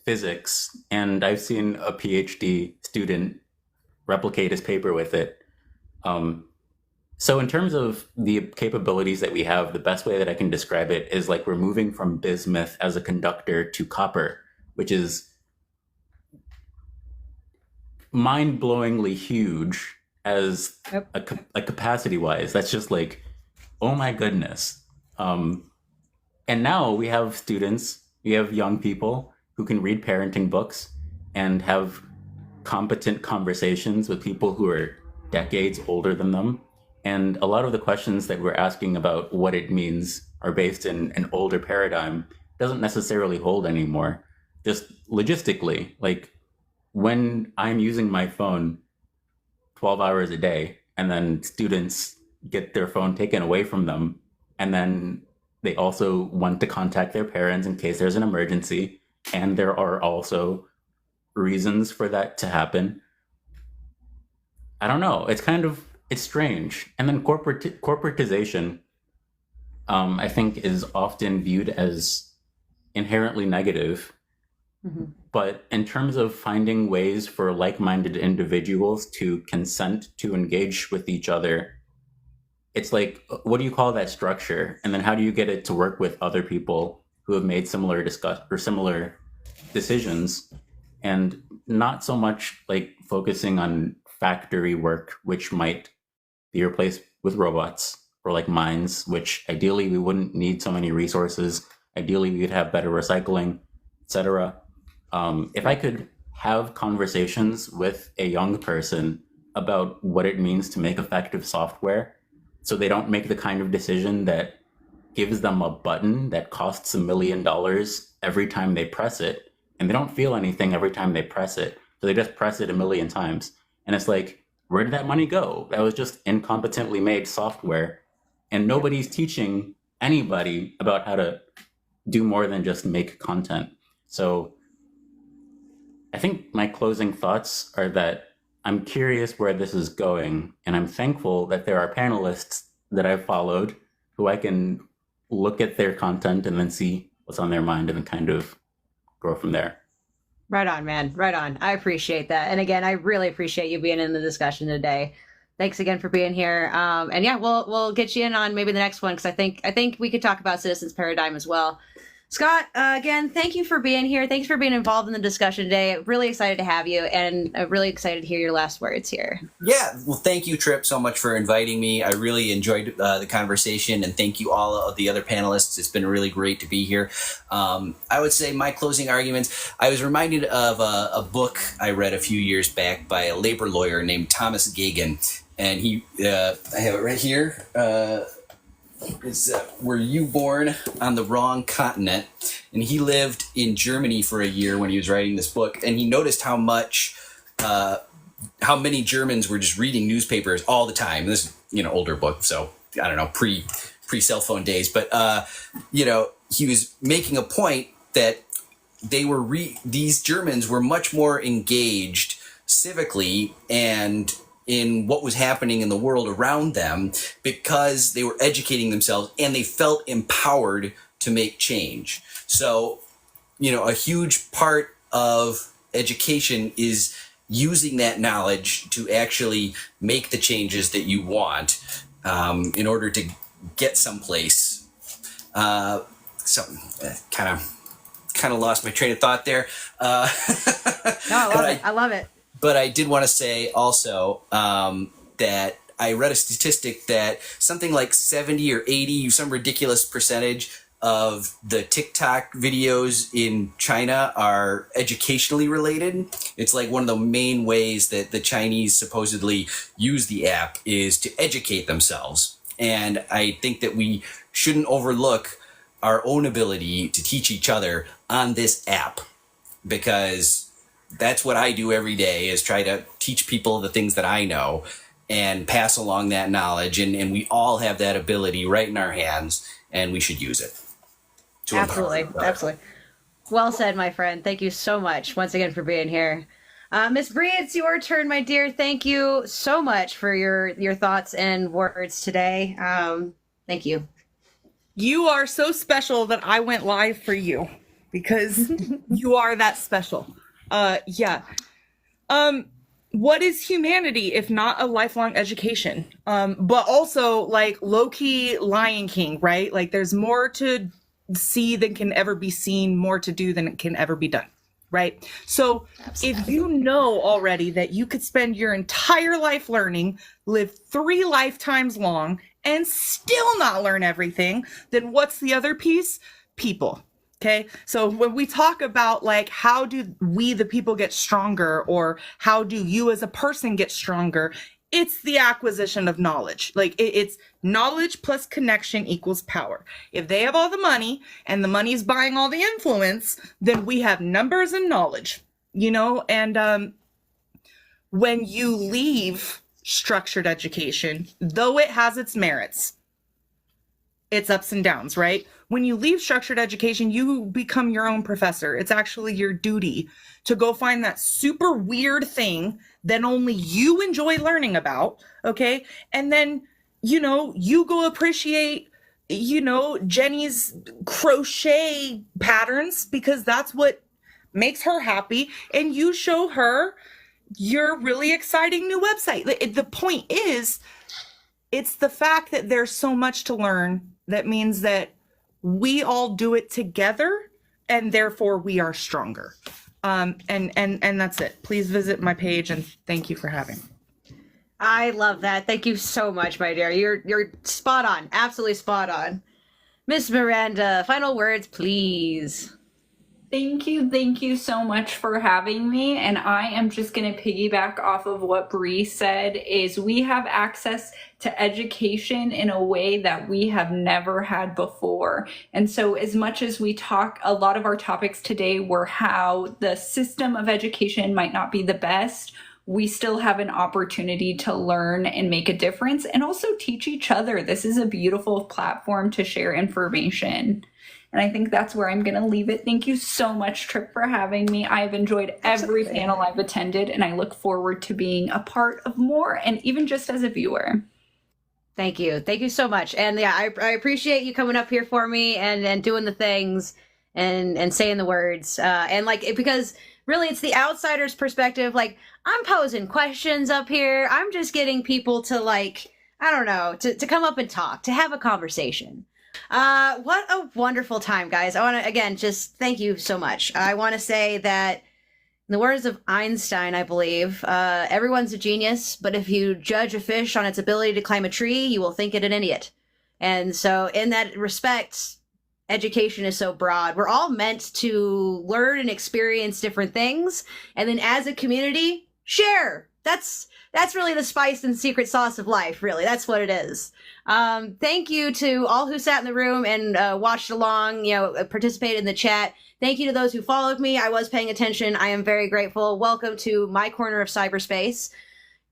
physics, and I've seen a PhD student replicate his paper with it. So in terms of the capabilities that we have, the best way that I can describe it is like we're moving from bismuth as a conductor to copper, which is mind-blowingly huge as a capacity-wise. That's just like, oh my goodness. And now we have students, we have young people who can read parenting books and have competent conversations with people who are decades older than them. And a lot of the questions that we're asking about what it means are based in an older paradigm, doesn't necessarily hold anymore. Just logistically, like when I'm using my phone 12 hours a day and then students get their phone taken away from them, and then they also want to contact their parents in case there's an emergency, and there are also reasons for that to happen. I don't know. It's strange. And then corporatization, I think, is often viewed as inherently negative. Mm-hmm. But in terms of finding ways for like-minded individuals to consent to engage with each other, it's like, what do you call that structure? And then how do you get it to work with other people who have made similar decisions? And not so much like focusing on factory work, which might be replaced with robots, or like mines, which ideally we wouldn't need so many resources. Ideally, we would have better recycling, etc. If I could have conversations with a young person about what it means to make effective software, so they don't make the kind of decision that gives them a button that costs $1 million every time they press it, and they don't feel anything every time they press it, so they just press it 1 million times. And it's like, where did that money go? That was just incompetently made software, and nobody's teaching anybody about how to do more than just make content. So I think my closing thoughts are that I'm curious where this is going, and I'm thankful that there are panelists that I've followed who I can look at their content and then see what's on their mind and then kind of grow from there. Right on, man. Right on. I appreciate that. And again, I really appreciate you being in the discussion today. Thanks again for being here. And yeah, we'll get you in on maybe the next one, because I think we could talk about citizens paradigm as well. Scott, again, thank you for being here. Thanks for being involved in the discussion today. Really excited to have you, and really excited to hear your last words here. Yeah, well, thank you, Tripp, so much for inviting me. I really enjoyed the conversation, and thank you all of the other panelists. It's been really great to be here. I would say my closing arguments, I was reminded of a book I read a few years back by a labor lawyer named Thomas Gagan, and he, I have it right here, it's Were You Born on the Wrong Continent? And he lived in Germany for a year when he was writing this book, and he noticed how many Germans were just reading newspapers all the time. This is, older book, so I don't know, pre cell phone days, but he was making a point that these Germans were much more engaged civically and in what was happening in the world around them, because they were educating themselves and they felt empowered to make change. So, a huge part of education is using that knowledge to actually make the changes that you want in order to get someplace. Kind of lost my train of thought there. No, I love it. But I did want to say also that I read a statistic that something like 70 or 80, some ridiculous percentage of the TikTok videos in China are educationally related. It's like one of the main ways that the Chinese supposedly use the app is to educate themselves. And I think that we shouldn't overlook our own ability to teach each other on this app, because that's what I do every day, is try to teach people the things that I know and pass along that knowledge. And we all have that ability right in our hands, and we should use it. Absolutely. Well said, my friend. Thank you so much once again for being here. Miss Brie, it's your turn, my dear. Thank you so much for your thoughts and words today. Thank you. You are so special that I went live for you. because you are that special. Yeah. What is humanity if not a lifelong education? But also like low-key Lion King, right? Like there's more to see than can ever be seen, more to do than can ever be done, right? So if you know already that you could spend your entire life learning, live 3 lifetimes long, and still not learn everything, then what's the other piece? People. Okay. So when we talk about like, how do we, the people, get stronger, or how do you as a person get stronger? It's the acquisition of knowledge. Like it's knowledge plus connection equals power. If they have all the money and the money's buying all the influence, then we have numbers and knowledge, you know? And when you leave structured education, though it has its merits, its ups and downs, right? When you leave structured education, you become your own professor. It's actually your duty to go find that super weird thing that only you enjoy learning about, okay? And then, you know, you go appreciate, you know, Jenny's crochet patterns because that's what makes her happy. And you show her your really exciting new website. The point is, it's the fact that there's so much to learn that means that we all do it together, and therefore we are stronger. And that's it. Please visit my page, and thank you for having me. I love that. Thank you so much, my dear. You're spot on. Absolutely spot on. Miss Miranda, final words, please. Thank you so much for having me. And I am just going to piggyback off of what Brie said, is we have access to education in a way that we have never had before. And so as much as we talk, a lot of our topics today were how the system of education might not be the best, we still have an opportunity to learn and make a difference and also teach each other. This is a beautiful platform to share information. And I think that's where I'm going to leave it. Thank you so much, Tripp, for having me. I have enjoyed every panel I've attended, and I look forward to being a part of more, and even just as a viewer. Thank you. Thank you so much. And yeah, I appreciate you coming up here for me and doing the things and saying the words. And like, because really it's the outsider's perspective. Like, I'm posing questions up here. I'm just getting people to, like, I don't know, to come up and talk, to have a conversation. What a wonderful time, guys. I want to, again, just thank you so much. I want to say that, in the words of Einstein, I believe, everyone's a genius, but if you judge a fish on its ability to climb a tree, you will think it an idiot. And so in that respect, education is so broad. We're all meant to learn and experience different things. And then as a community, share. That's really the spice and secret sauce of life, really. That's what it is. Thank you to all who sat in the room and watched along, participated in the chat. Thank you to those who followed me. I was paying attention. I am very grateful. Welcome to my corner of cyberspace.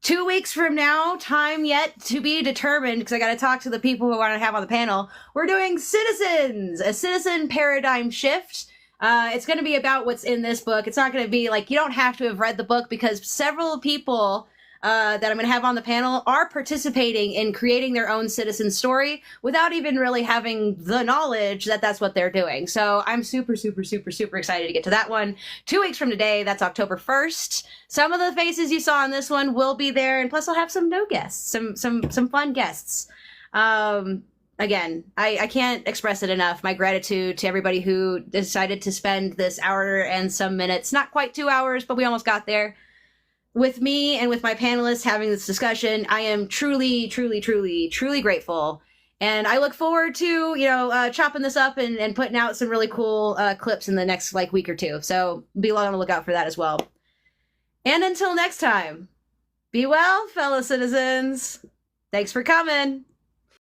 2 weeks from now, time yet to be determined, because I got to talk to the people who I want to have on the panel. We're doing Citizens, a citizen paradigm shift. It's going to be about what's in this book. It's not going to be like, you don't have to have read the book, because several people that I'm going to have on the panel are participating in creating their own citizen story without even really having the knowledge that that's what they're doing. So I'm super excited to get to that one. 2 weeks from today, that's October 1st. Some of the faces you saw on this one will be there, and plus I'll have some no guests, some fun guests. Again, I can't express it enough. My gratitude to everybody who decided to spend this hour and some minutes, not quite 2 hours, but we almost got there, with me and with my panelists having this discussion. I am truly grateful. And I look forward to, chopping this up and putting out some really cool clips in the next week or two. So be on the lookout for that as well. And until next time, be well, fellow citizens. Thanks for coming.